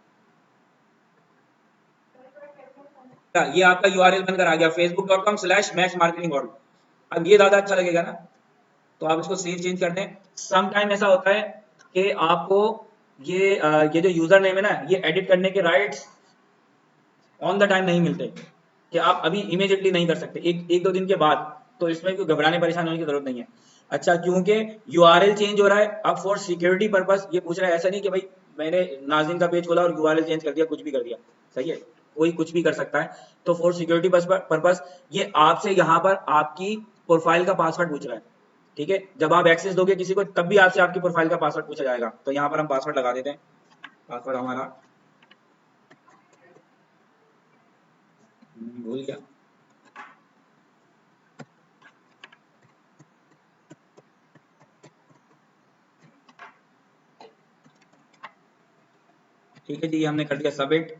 ये आपका यूआरएल बनकर आ गया facebook.com/max marketing world। अब ये ज्यादा अच्छा लगेगा ना, तो आप इसको सेव चेंज कर दें। सम टाइम ऐसा होता है कि आपको ये जो यूजर नेम है ना ये एडिट करने के राइट्स ऑन द टाइम नहीं मिलते, कि आप अभी इमीडिएटली नहीं कर सकते, एक दो दिन के बाद। तो इसमें कोई घबराने परेशान होने की जरूरत नहीं है। अच्छा, क्योंकि यूआरएल चेंज हो रहा है अब फॉर सिक्योरिटी पर्पस, ये पूछ रहा है, ऐसा नहीं कि भाई मैंने नाज़रीन का पेज खोला और यूआरएल चेंज कर दिया, कुछ भी कर दिया। सही है, कोई कुछ भी कर सकता है। तो फॉर सिक्योरिटी पर्पस ये आपसे यहाँ पर आपकी प्रोफाइल का पासवर्ड पूछ रहा है। ठीक है, जब आप एक्सेस दोगे किसी को तब भी आपसे आपकी प्रोफाइल का पासवर्ड पूछा जाएगा। तो यहाँ पर हम पासवर्ड लगा देते हैं, पासवर्ड हमारा भूल गया। ठीक है जी, ये हमने कर दिया सबमिट।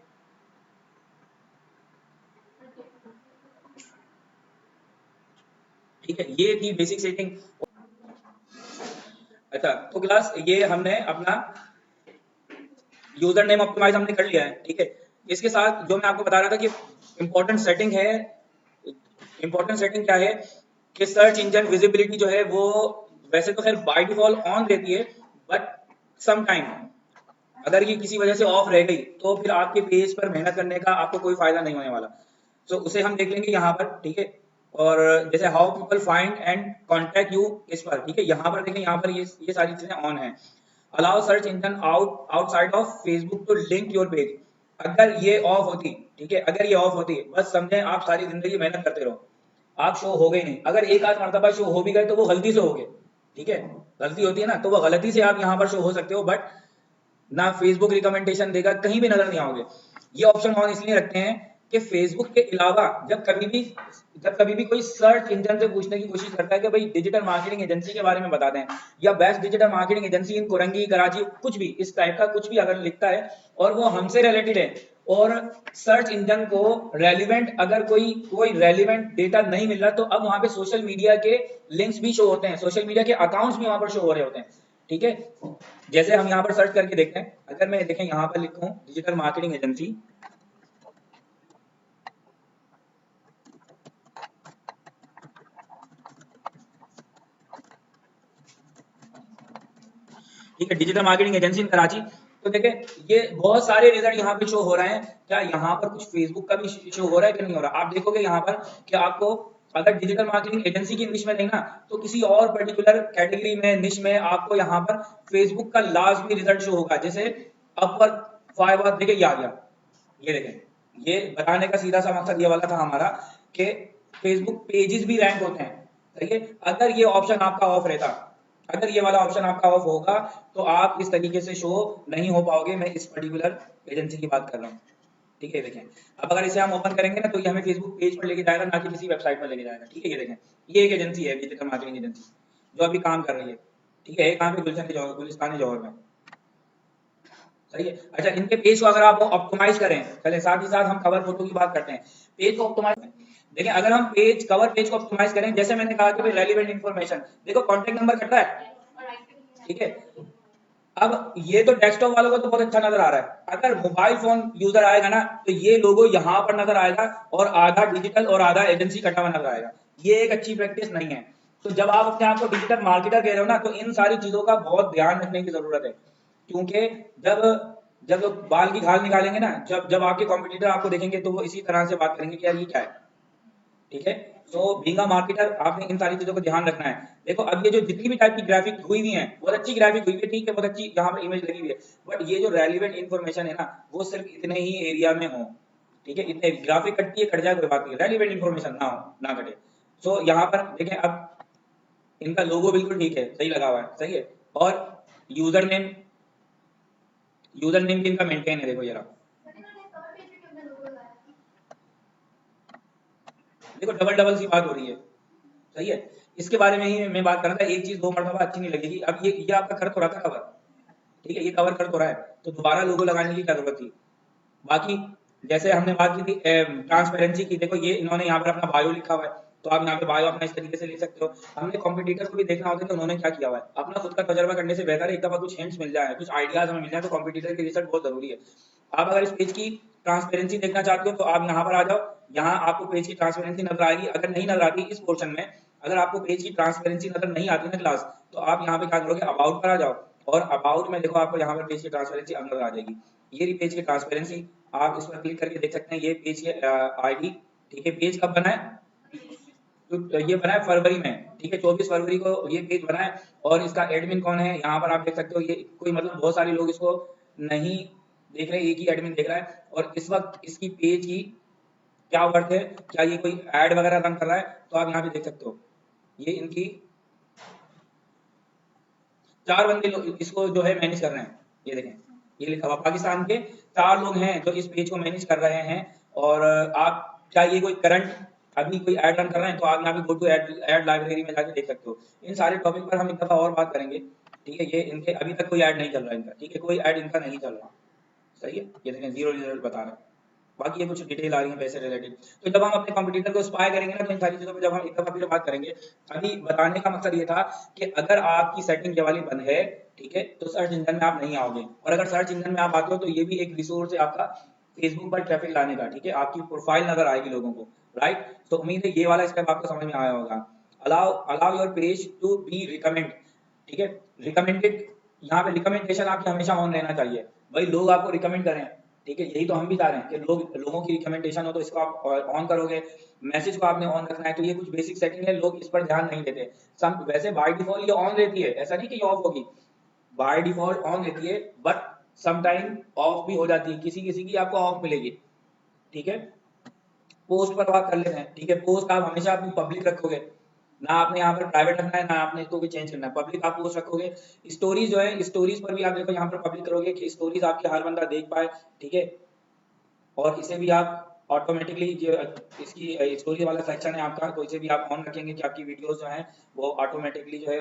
ठीक है, ये थी बेसिक सेटिंग। अच्छा तो क्लास ये हमने अपना यूजर नेम ऑप्टिमाइज हमने कर लिया है। ठीक है, इसके साथ जो मैं आपको बता रहा था कि इंपॉर्टेंट सेटिंग है, इंपॉर्टेंट सेटिंग क्या है कि सर्च इंजन विजिबिलिटी जो है वो वैसे तो खैर बाय डिफॉल्ट ऑन रहती है, बट सम टाइम अगर ये किसी वजह से ऑफ रह गई तो फिर आपके पेज पर मेहनत करने का आपको कोई फायदा नहीं होने वाला। तो उसे हम देख लेंगे यहाँ पर। ठीक है, और जैसे how people find and contact you इस पर। ठीक है, यहाँ पर देखें, यहाँ पर ये सारी चीजें ऑन है। Allow search engine outside of Facebook to link your page. अगर ये ऑफ होती, ठीक है, अगर ये ऑफ होती, बस समझे आप सारी जिंदगी मेहनत करते रहो, आप शो हो गए नहीं। अगर एक आध मर्तबा शो हो भी गए तो वो गलती से हो गए, ठीक है, गलती होती है ना, तो वो गलती से आप यहाँ पर शो हो सकते हो, बट ना फेसबुक रिकमेंडेशन देगा, कहीं भी नजर नहीं आओगे। ये ऑप्शन ऑन इसलिए रखते हैं कि फेसबुक के अलावा जब कभी भी कोई सर्च इंजन से पूछने की कोशिश करता है कि भाई डिजिटल मार्केटिंग एजेंसी के बारे में बता दें, या बेस्ट डिजिटल मार्केटिंग एजेंसी इन कुरंगी कराची, कुछ भी इस टाइप का कुछ भी अगर लिखता है और वो हमसे रिलेटेड है, और सर्च इंजन को रेलिवेंट अगर कोई रेलिवेंट डेटा नहीं मिल रहा, तो अब वहां पे सोशल मीडिया के लिंक्स भी शो होते हैं, सोशल मीडिया के अकाउंट्स भी वहां पर शो हो रहे होते हैं, ठीक है। जैसे हम यहाँ पर सर्च करके देखते हैं, अगर मैं देखें यहाँ पर लिखूं डिजिटल मार्केटिंग एजेंसी, ठीक है, डिजिटल मार्केटिंग एजेंसी इन कराची, तो देखें ये बहुत सारे रिजल्ट यहाँ पे शो हो रहे हैं। क्या यहाँ पर कुछ फेसबुक का भी शो हो रहा है कि नहीं हो रहा? आप देखोगे यहाँ पर कि आपको अगर डिजिटल मार्केटिंग एजेंसी की निश में नहीं ना, तो किसी और पर्टिकुलर कैटेगरी में, निश में आपको यहाँ पर फेसबुक का लास्ट भी रिजल्ट शो होगा, जैसे अपवर्क, फाइवर, देखिए ये आ गया, ये देखें। ये बताने का सीधा सा मकसद ये वाला था हमारा कि फेसबुक पेजेस भी रैंक होते हैं, सही है। अगर ये ऑप्शन आपका ऑफ रहता, अगर ये वाला ऑप्शन आपका ऑफ होगा, तो आप इस तरीके से शो नहीं हो पाओगे। मैं इस पर्टिकुलर एजेंसी की बात कर रहा हूँ, ठीक है। ये देखें, अब अगर इसे हम ओपन करेंगे ना, तो ये हमें फेसबुक पेज पर लेके जाएगा, ना कि किसी वेबसाइट पर लेके जाएगा, ठीक है। ये देखें, ये एक एजेंसी है, डिजिटल मार्केटिंग एजेंसी, जो अभी काम कर रही है, ठीक है। कहाँ पे? गुलिस्तान जौहर में, सही है। अच्छा, इनके पेज को अगर आप ऑप्टिमाइज करें, चले साथ ही साथ हम कवर फोटो की बात करते हैं, पेज को ऑप्टिमाइज। देखिए, अगर हम कवर पेज को ऑप्टिमाइज करें, जैसे मैंने कहा कि रेलिवेंट इन्फॉर्मेशन, देखो कॉन्टेक्ट नंबर कट रहा है, ठीक है। अब ये तो डेस्कटॉप वालों को तो बहुत अच्छा नजर आ रहा है, अगर मोबाइल फोन यूजर आएगा ना, तो ये लोगो यहाँ पर नजर आएगा, और आधा डिजिटल और आधा एजेंसी कटा हुआ नजर आएगा। ये एक अच्छी प्रैक्टिस नहीं है। तो जब आप अपने आप को डिजिटल मार्केटर कह रहे हो ना, तो इन सारी चीजों का बहुत ध्यान रखने की जरूरत है, क्योंकि जब जब बाल की खाल निकालेंगे ना, जब जब आपके कॉम्पिटिटर आपको देखेंगे, तो वो इसी तरह से बात करेंगे कि यार ये क्या है, ठीक है। सो बीइंग अ मार्केटर, आपने इन सारी चीजों को ध्यान रखना है। देखो, अब ये जो जितनी भी टाइप की ग्राफिक हुई हुई है, बहुत अच्छी ग्राफिक हुई है, ठीक है, बहुत अच्छी यहाँ पर इमेज लगी हुई है, बट ये जो रेलिवेंट इन्फॉर्मेशन है ना, वो सिर्फ इतने ही एरिया में हो, ठीक है। इतने ग्राफिक कटती है, कट जाए कोई बात नहीं, रेलिवेंट इन्फॉर्मेशन ना हो, ना कटे। सो यहाँ पर देखें, अब इनका लोगो बिल्कुल ठीक है, सही लगा हुआ है, सही है। और यूजर नेम भी इनका मेंटेन है, देखो जरा, देखो डबल डबल सी बात हो रही है, सही है। इसके बारे में ही मैं बात कर रहा था, एक चीज दो मरतबा अच्छी नहीं लगेगी। अब ये आपका कर तो रहा था कवर, ठीक है, ये कवर कर तो रहा है, तो दोबारा लोगो लगाने की क्या जरूरत थी? बाकी जैसे हमने बात की थी ट्रांसपेरेंसी की, देखो ये इन्होंने यहाँ पर अपना बायो लिखा हुआ है, तो आप यहाँ पे बायो अपना इस तरीके से लिख सकते हो। हमने कॉम्पिटिटर को भी देखना होता है कि उन्होंने क्या किया हुआ है, अपना खुद का तजर्बा करने से बेहतर है एक दफा कुछ हिंट्स मिल जाए, कुछ आइडियाज हमें मिल जाए, तो कॉम्पिटिटर की रिसर्च बहुत जरूरी है। आप अगर इस पेज की ट्रांसपेरेंसी देखना चाहते हो, तो आप यहाँ पर आ जाओ, यहाँ आपको पेज की ट्रांसपेरेंसी नजर आएगी। अगर नहीं नजर आती इस पोर्शन में, अगर आपको पेज की ट्रांसपेरेंसी नजर नहीं आती ना क्लास, तो आप यहाँ पे क्या करोगे, अबाउट पर आ जाओ, और अबाउट में देखो आपको यहाँ पर पेज की ट्रांसपेरेंसी अंदर आ जाएगी। ये रही पेज की ट्रांसपेरेंसी, आप इस पर क्लिक करके देख सकते हैं, ये पेज की आईडी, ठीक है। पेज कब बना है? तो ये बना है फरवरी में, ठीक है, 24 फरवरी को ये पेज बना है। और इसका एडमिन कौन है, यहाँ पर आप देख सकते हो, ये कोई मतलब बहुत सारे लोग इसको नहीं देख रहे, एक ही एडमिन देख रहा है। और इस वक्त इसकी पेज की क्या वर्थ है, क्या ये कोई एड वगैरह रन कर रहा है, तो आप यहाँ पे देख सकते हो, ये इनकी 4 बंदे लोग इसको जो है मैनेज कर रहे हैं। ये देखें, ये लिखा हुआ पाकिस्तान के 4 लोग हैं जो इस पेज को मैनेज कर रहे हैं। और आप क्या ये कोई करंट अभी कोई ऐड रन कर रहे हैं, तो आप यहाँ पे गो टू ऐड लाइब्रेरी में जाके देख सकते हो। इन सारे टॉपिक पर हम एक दफा और बात करेंगे, ठीक है। ये इनके अभी तक कोई ऐड नहीं चल रहा है इनका, ठीक है, कोई ऐड इनका नहीं चल रहा, सही है। ये देखें, 0 रिजल्ट बता रहा है। बाकी ये कुछ डिटेल आ रही है पैसे रिलेटेड। तो जब हम अपने कंपटीटर को स्पाई करेंगे ना, तो इन सारी चीजों पे जब हम एक दफा फिर बात करेंगे। अभी बताने का मकसद ये था कि अगर आपकी सेटिंग ये वाली बंद है, ठीक है, तो सर्च इंजन में आप नहीं आओगे। और अगर सर्च इंजन में आप आते हो, तो ये भी एक रिसोर्स है आपका फेसबुक पर ट्रैफिक लाने का, ठीक है। आपकी प्रोफाइल नजर आएगी लोगों को, राइट। तो उम्मीद है ये वाला स्टेप आपको समझ में आया होगा। Allow allow your page to be recommend, ठीक है। रिकमेंडेड, यहाँ पे रिकमेंडेशन आपकी हमेशा ऑन रहना चाहिए, भाई लोग आपको रिकमेंड करें, ठीक है। यही तो हम भी चाह रहे हैं कि लोगों की रिकमेंडेशन हो, तो इसको आप ऑन करोगे। मैसेज को आपने ऑन रखना है, तो ये कुछ बेसिक सेटिंग है, लोग इस पर ध्यान नहीं देते। वैसे बाय डिफॉल्ट ये ऑन रहती है, ऐसा नहीं कि ये ऑफ होगी। बाय डिफॉल्ट ऑन रहती है, बट सम टाइम ऑफ भी हो जाती है, किसी किसी की आपको ऑफ मिलेगी, ठीक है। पोस्ट पर बात कर लेते हैं, ठीक है। पोस्ट आप हमेशा अपनी पब्लिक रखोगे, ना आपने यहाँ पर प्राइवेट रखना है, ना आपने इसको भी चेंज करना है, पब्लिक आप पोस्ट रखोगे। स्टोरीज जो है, स्टोरीज पर भी आप देखो यहाँ पर पब्लिक करोगे कि स्टोरीज आपकी हर बंदा देख पाए, ठीक है। और इसे भी आप ऑटोमेटिकली जो इसकी स्टोरी वाला सेक्शन है आपका, तो इसे भी आप ऑन रखेंगे कि आपकी वीडियोस जो हैं वो ऑटोमेटिकली जो है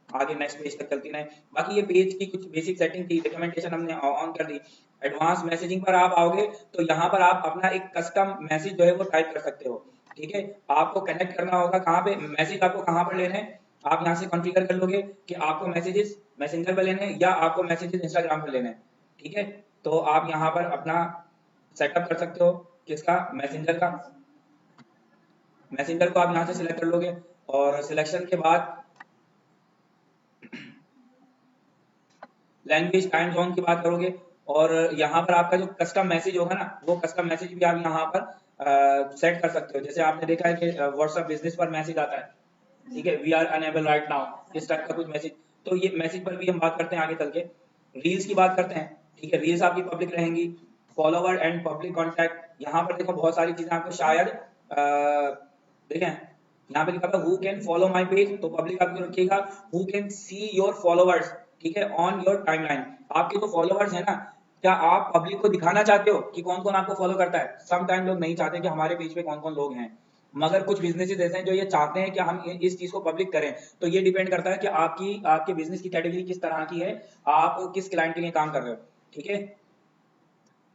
आगे नेक्स्ट पेज तक चलती रहे। बाकी ये पेज की कुछ बेसिक सेटिंग थी, रिकमेंडेशन हमने ऑन कर दी। एडवांस मैसेजिंग पर आप आओगे तो यहाँ पर आप अपना एक कस्टम मैसेज जो है वो टाइप कर सकते हो, ठीक है। आपको कनेक्ट करना होगा कहाँ पे, मैसेज आपको कहाँ पर लेने हैं, आप यहाँ से कॉन्फ़िगर कर लोगे कि आपको मैसेजेस मैसेंजर पर लेने हैं या आपको मैसेजेस इंस्टाग्राम पर लेने हैं, ठीक है। तो आप यहाँ पर अपना सेटअप कर सकते हो, किसका, मैसेंजर का। मैसेंजर को आप यहाँ से सिलेक्ट कर लोगे और सिलेक्शन के बाद लैंग्वेज टाइम जोन की बात करोगे और यहाँ पर आपका जो कस्टम मैसेज होगा ना, वो कस्टम मैसेज भी आप यहाँ पर सेट कर सकते हो। जैसे आपने देखा है कि व्हाट्सएप बिजनेस पर मैसेज आता है, ठीक है, we are unable right now, इस टाइप का कुछ मैसेज। तो ये मैसेज पर भी हम बात करते हैं आगे चल के। रील्स की बात करते हैं, ठीक है, रील्स आपकी पब्लिक रहेंगी। फॉलोवर एंड पब्लिक कॉन्टैक्ट, यहाँ पर देखो बहुत सारी चीजें आपको शायद देखें, यहाँ पे लिखा था who can follow my page, तो पब्लिक आपको रखिएगा who can see your followers, ठीक है, ऑन योर टाइमलाइन। आपके जो फॉलोवर्स है ना, क्या आप पब्लिक को दिखाना चाहते हो कि कौन कौन आपको फॉलो करता है। सम टाइम लोग नहीं चाहते कि हमारे पेज पे कौन कौन लोग हैं, मगर कुछ बिजनेसेस ऐसे हैं जो ये चाहते हैं कि हम इस चीज को पब्लिक करें। तो ये डिपेंड करता है कि आपके बिजनेस की कैटेगरी किस तरह की है, आप किस क्लाइंट के लिए काम कर रहे हो, ठीक है।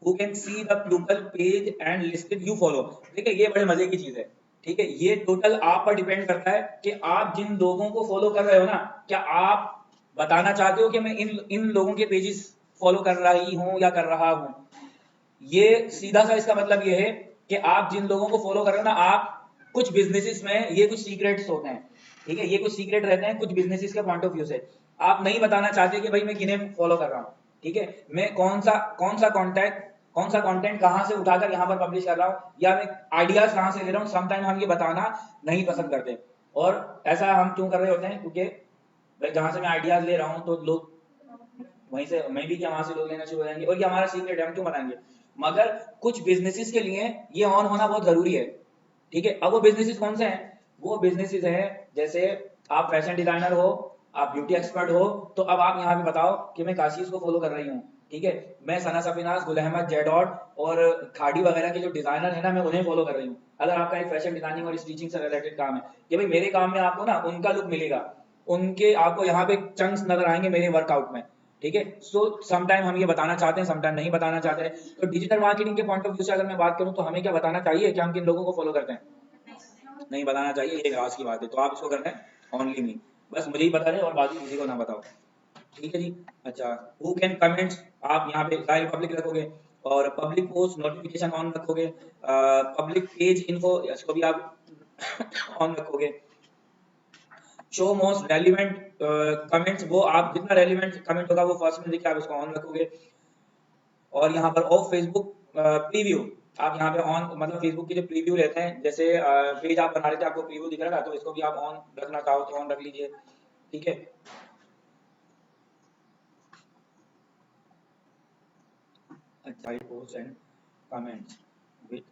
who can see the pupil page and listed you follow, ठीक है, ये बड़े मजे की चीज है, ठीक है। ये टोटल आप पर डिपेंड करता है कि आप जिन लोगों को फॉलो कर रहे हो ना, क्या आप बताना चाहते हो कि मैं इन इन लोगों के पेजेस फॉलो कर रही हूँ या कर रहा हूँ। ये सीधा सा इसका मतलब ये है कि आप जिन लोगों को फॉलो कर रहे हो ना, आप कुछ बिजनेसेस में ये कुछ सीक्रेट्स होते हैं, ठीक है, ये कुछ सीक्रेट रहते हैं कुछ बिजनेसेस के पॉइंट ऑफ व्यू से। आप नहीं बताना चाहते कि भाई मैं किन्हें फॉलो कर रहा हूँ, ठीक है, मैं कौन सा कंटेंट कहाँ से उठाकर यहाँ पर पब्लिश कर रहा हूँ, या मैं आइडियाज कहाँ से ले रहा हूँ। समटाइम हम ये बताना नहीं पसंद करते, और ऐसा हम क्यों कर रहे होते हैं, क्योंकि भाई जहां से मैं आइडियाज ले रहा हूँ तो लोग वहीं से, मैं भी क्या वहां से लोग लेना शुरू हो जाएंगे, और ये हमारा सीक्रेट है, हम क्यों बताएंगे। मगर कुछ बिजनेसेस के लिए ये ऑन होना बहुत जरूरी है, ठीक है। अब वो बिजनेसेस कौन से हैं, वो बिजनेसेस हैं जैसे आप फैशन डिजाइनर हो, आप ब्यूटी एक्सपर्ट हो, तो अब आप यहाँ पे बताओ कि मैं काशीज को फॉलो कर रही हूँ, ठीक है, मैं सना सफीनाज, गुल अहमद, जेडॉट और खाड़ी वगैरह के जो डिजाइनर है ना, मैं उन्हें फॉलो कर रही हूँ। अगर आपका एक फैशन डिजाइनिंग और स्टिचिंग से रिलेटेड काम है, कि भाई मेरे काम में आपको ना उनका लुक मिलेगा, उनके आपको यहाँ पे चंक्स नजर आएंगे मेरे वर्कआउट में, ठीक है। सो समटाइम हम ये बताना चाहते हैं, समटाइम नहीं बताना चाहते हैं। तो डिजिटल मार्केटिंग के पॉइंट ऑफ व्यू से अगर मैं बात करूँ तो हमें क्या बताना चाहिए कि हम किन लोगों को फॉलो करते हैं, नहीं बताना चाहिए, ये राज की बात है। तो आप इसको करना है ओनली मी, बस मुझे ही पता है और बाकी किसी को ना बताओ, ठीक है जी। अच्छा, हु कैन कमेंट्स, आप यहाँ पे जाहिर पब्लिक रखोगे और पब्लिक पोस्ट नोटिफिकेशन ऑन रखोगे। पब्लिक पेज इन्फो, इसको भी आप ऑन रखोगे। शो मोस्ट रेलिवेंट कमेंट्स, वो आप जितना रेलिवेंट कमेंट होगा वो फर्स्ट में देखिए, आप उसको ऑन रखोगे। और यहाँ पर ऑफ फेसबुक प्रीव्यू, आप यहाँ पे ऑन, मतलब फेसबुक के जो प्रीव्यू रहते हैं, जैसे पेज आप बना रहे थे आपको प्रीव्यू दिख रहा था, तो इसको भी आप ऑन रखना चाहो तो ऑन रख लीजिए, ठीक है। अच्छा, पोस्ट एंड कमेंट्स विद,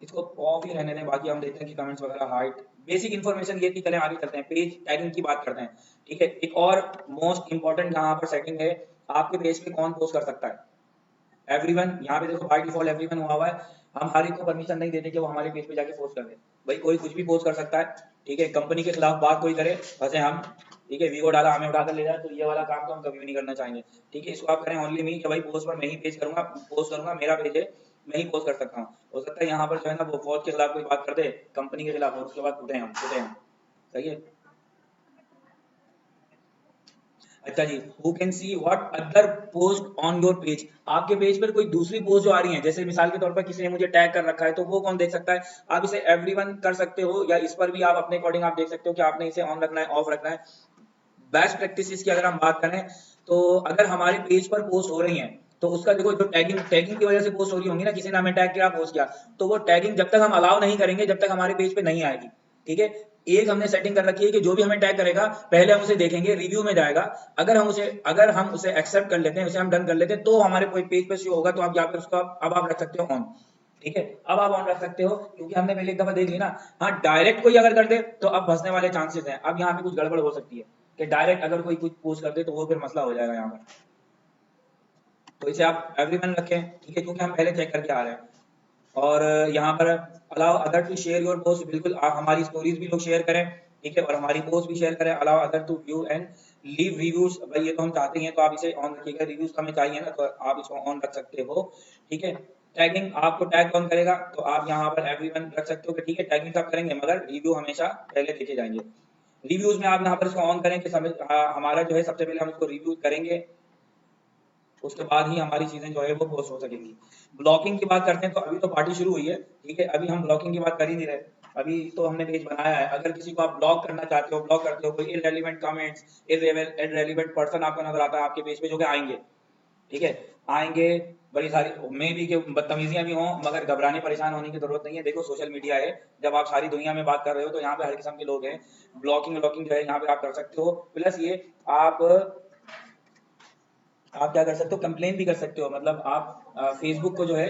इसको ऑफ ही रहने दें, बाकी हम देखते हैं कि कमेंट्स वगैरह हाइट। बेसिक इन्फॉर्मेशन ये थी, चलें आगे चलते हैं, पेज टैगिंग की बात करते हैं, ठीक है। एक और मोस्ट इंपॉर्टेंट यहाँ पर सेटिंग है, आपके पेज पे कौन पोस्ट कर सकता है। एवरीवन, यहाँ पे देखो बाय डिफॉल्ट एवरीवन हुआ हुआ है, हम हर एक को परमिशन नहीं देते कि वो हमारे पेज पे जाके पोस्ट कर दे। भाई कोई कुछ भी पोस्ट कर सकता है, ठीक है, कंपनी के खिलाफ बात कोई करे वैसे हम, ठीक है, वीगो डाला हमें उठाकर ले जाए, तो ये वाला काम तो हम कभी भी नहीं करना चाहेंगे, ठीक है। इसको आप करें ओनली मी कि भाई पोस्ट पर मैं ही पेज करूंगा, पोस्ट करूंगा, मेरा पेज है, मैं ही पोस्ट कर सकता हूँ। हो सकता है यहाँ पर जो है ना वो फौज के खिलाफ कोई बात कर दे, कंपनी के खिलाफ, और उसके बाद उठे हम, सही है। अच्छा जी, who can see what other post on your page, आपके पेज पर कोई दूसरी पोस्ट जो आ रही है, जैसे मिसाल के तौर पर किसी ने मुझे टैग कर रखा है, तो वो कौन देख सकता है। आप इसे एवरीवन कर सकते हो, या इस पर भी आप अपने अकॉर्डिंग आप देख सकते हो कि आपने इसे ऑन रखना है, ऑफ रखना है। बेस्ट प्रैक्टिसेस की अगर हम बात करें, तो अगर हमारे पेज पर पोस्ट हो रही हैं, तो उसका देखो जो टैगिंग टैगिंग की वजह से पोस्ट हो रही होंगी ना, किसी ने हमें टैग किया, पोस्ट किया, तो वो टैगिंग जब तक हम अलाउ नहीं करेंगे, जब तक हमारे पेज पे नहीं आएगी, ठीक है। एक हमने सेटिंग कर रखी है कि जो भी हमें टैग करेगा पहले हम उसे देखेंगे, रिव्यू में जाएगा, अगर हम उसे एक्सेप्ट कर लेते हैं, उसे हम डन कर लेते हैं, तो हमारे कोई पेज पे शो होगा, तो आप यहाँ पे उसको अब आप रख सकते हो ऑन। ठीक है, अब आप ऑन रख सकते हो, क्योंकि हमने पहले एक दफा देख ली ना। हाँ, डायरेक्ट कोई अगर कर दे तो अब फंसने वाले चांसेस हैं। अब यहाँ पे कुछ गड़बड़ हो सकती है कि डायरेक्ट अगर कोई कुछ पोस्ट कर दे तो वो फिर मसला हो जाएगा यहाँ पर। तो इसे आप एवरीवन रखें, ठीक है, क्योंकि हम पहले चेक करके आ रहे हैं। और यहाँ पर allow other to share your post, बिल्कुल आप हमारी स्टोरीज भी लोग शेयर करें, ठीक है, और हमारी पोस्ट भी शेयर करें। Allow other to view and leave reviews, भाई ये तो हम चाहते हैं, तो आप इसे ऑन रखिएगा, रिव्यूज तो हमें चाहिए ना, तो आप इसको ऑन रख सकते हो। ठीक है, टैगिंग, आपको टैग कौन करेगा, तो आप यहाँ पर एवरीवन रख सकते हो कि ठीक है, टैगिंग सब करेंगे मगर रिव्यू हमेशा पहले देखे जाएंगे। रिव्यूज में आप यहाँ पर इसको ऑन करें कि हमारा जो है सबसे पहले हम इसको रिव्यू करेंगे, उसके बाद ही हमारी चीजें जो है वो पोस्ट हो सकेंगी। ब्लॉकिंग की बात करते हैं, तो अभी तो पार्टी शुरू हुई है, ठीक है, अभी हम ब्लॉकिंग की बात कर ही नहीं रहे, अभी तो हमने पेज बनाया है। अगर किसी को आप ब्लॉक करना चाहते हो, ब्लॉक करते हो, कोई इररेलेवेंट कमेंट्स, इररेलेवेंट पर्सन आपको नजर आता है आपके पेज पे, जो कि आएंगे, ठीक है, आएंगे, बड़ी सारी मे भी के बदतमीजियां भी हों, मगर घबराने परेशान होने की जरूरत नहीं है। देखो सोशल मीडिया है, जब आप सारी दुनिया में बात कर रहे हो तो यहाँ पे हर किस्म के लोग हैं। ब्लॉकिंग जो है यहाँ पे आप कर सकते हो, प्लस ये आप आप क्या कर सकते हो, कंप्लेन भी कर सकते हो, मतलब आप फेसबुक को जो है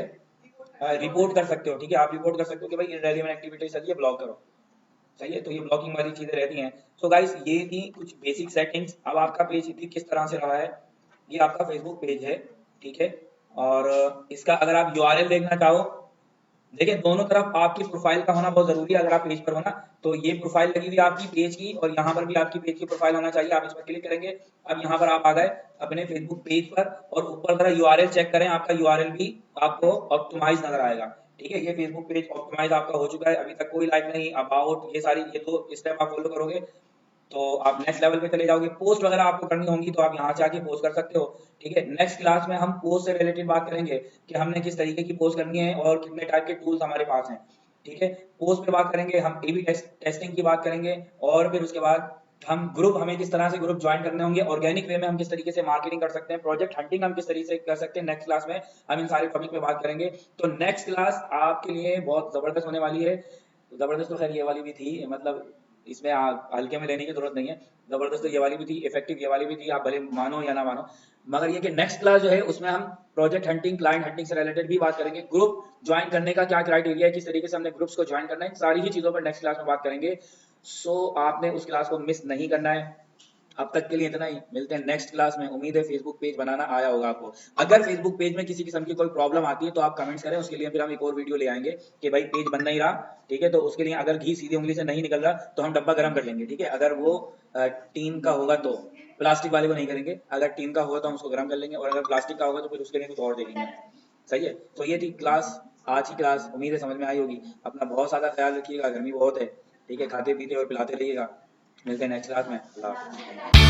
रिपोर्ट कर सकते हो। ठीक है, आप रिपोर्ट कर सकते हो कि भाई इररेलेवेंट एक्टिविटी चलिए ब्लॉक करो। सही है, तो ये ब्लॉकिंग वाली चीजें रहती हैं। सो गाइस, ये थी कुछ बेसिक सेटिंग्स। अब आपका पेज किस तरह से रहा है, ये आपका फेसबुक पेज है, ठीक है, और इसका अगर आप यूआरएल देखना चाहो, देखिए दोनों तरफ आपकी प्रोफाइल का होना बहुत जरूरी है। अगर आप पेज पर हो ना, तो ये प्रोफाइल लगी हुई है आपकी पेज की, और यहाँ पर भी आपकी पेज की प्रोफाइल होना चाहिए। आप इस पर क्लिक करेंगे, अब यहाँ पर आप आ गए अपने फेसबुक पेज पर, और ऊपर जरा यूआरएल चेक करें, आपका यूआरएल भी आपको ऑप्टिमाइज नजर आएगा। ठीक है, ये फेसबुक पेज ऑप्टिमाइज आपका हो चुका है, अभी तक कोई लाइक नहीं, अबाउट, ये सारी ये दो स्टेप आप फॉलो करोगे तो आप नेक्स्ट लेवल पे चले जाओगे। पोस्ट वगैरह आपको करनी होंगी तो आप यहाँ से आके पोस्ट कर सकते हो। ठीक है, नेक्स्ट क्लास में हम पोस्ट से रिलेटेड बात करेंगे कि हमने किस तरीके की पोस्ट करनी है और कितने टाइप के टूल्स हमारे पास हैं। ठीक है, पोस्ट पे बात करेंगे, हम ए बी टेस्टिंग की बात करेंगे, और फिर उसके बाद हम ग्रुप, हमें किस तरह से ग्रुप ज्वाइन करने होंगे, ऑर्गेनिक वे में हम किस तरीके से मार्केटिंग कर सकते हैं, प्रोजेक्ट हंटिंग हम किस तरीके से कर सकते हैं। नेक्स्ट क्लास में हम इन सारे टॉपिक पे बात करेंगे। तो नेक्स्ट क्लास आपके लिए बहुत जबरदस्त होने वाली है। जबरदस्त तो खैर ये वाली भी थी, मतलब इसमें हल्के में लेने की जरूरत नहीं है। जबरदस्त तो ये वाली भी थी, इफेक्टिव ये वाली भी थी, आप भले मानो या ना मानो, मगर ये कि नेक्स्ट क्लास जो है उसमें हम प्रोजेक्ट हंटिंग, क्लाइंट हंटिंग से रिलेटेड भी बात करेंगे। ग्रुप ज्वाइन करने का क्या क्राइटेरिया है, किस तरीके से हमने ग्रुप्स को ज्वाइन करना है, सारी ही चीजों पर नेक्स्ट क्लास में बात करेंगे। सो आपने उस क्लास को मिस नहीं करना है। अब तक के लिए इतना ही, मिलते हैं नेक्स्ट क्लास में। उम्मीद है फेसबुक पेज बनाना आया होगा आपको। अगर फेसबुक पेज में किसी किस्म की कोई प्रॉब्लम आती है तो आप कमेंट्स करें, उसके लिए फिर हम एक और वीडियो ले आएंगे कि भाई पेज बन नहीं रहा। ठीक है, तो उसके लिए अगर घी सीधी उंगली से नहीं निकल रहा तो हम डब्बा गर्म कर लेंगे। ठीक है, अगर वो टीन का होगा तो, प्लास्टिक वाले को नहीं करेंगे, अगर टीन का होगा तो हम उसको गर्म कर लेंगे, और अगर प्लास्टिक का होगा तो फिर उसके लिए कुछ और देखेंगे। सही है, तो ये थी क्लास, आज की क्लास, उम्मीद है समझ में आई होगी। अपना बहुत सारा ख्याल रखिएगा, गर्मी बहुत है। ठीक है, खाते पीते और पिलाते रहिएगा। मिलते हैं नेक्स्ट क्लास में। अल्लाह हाफ़िज़।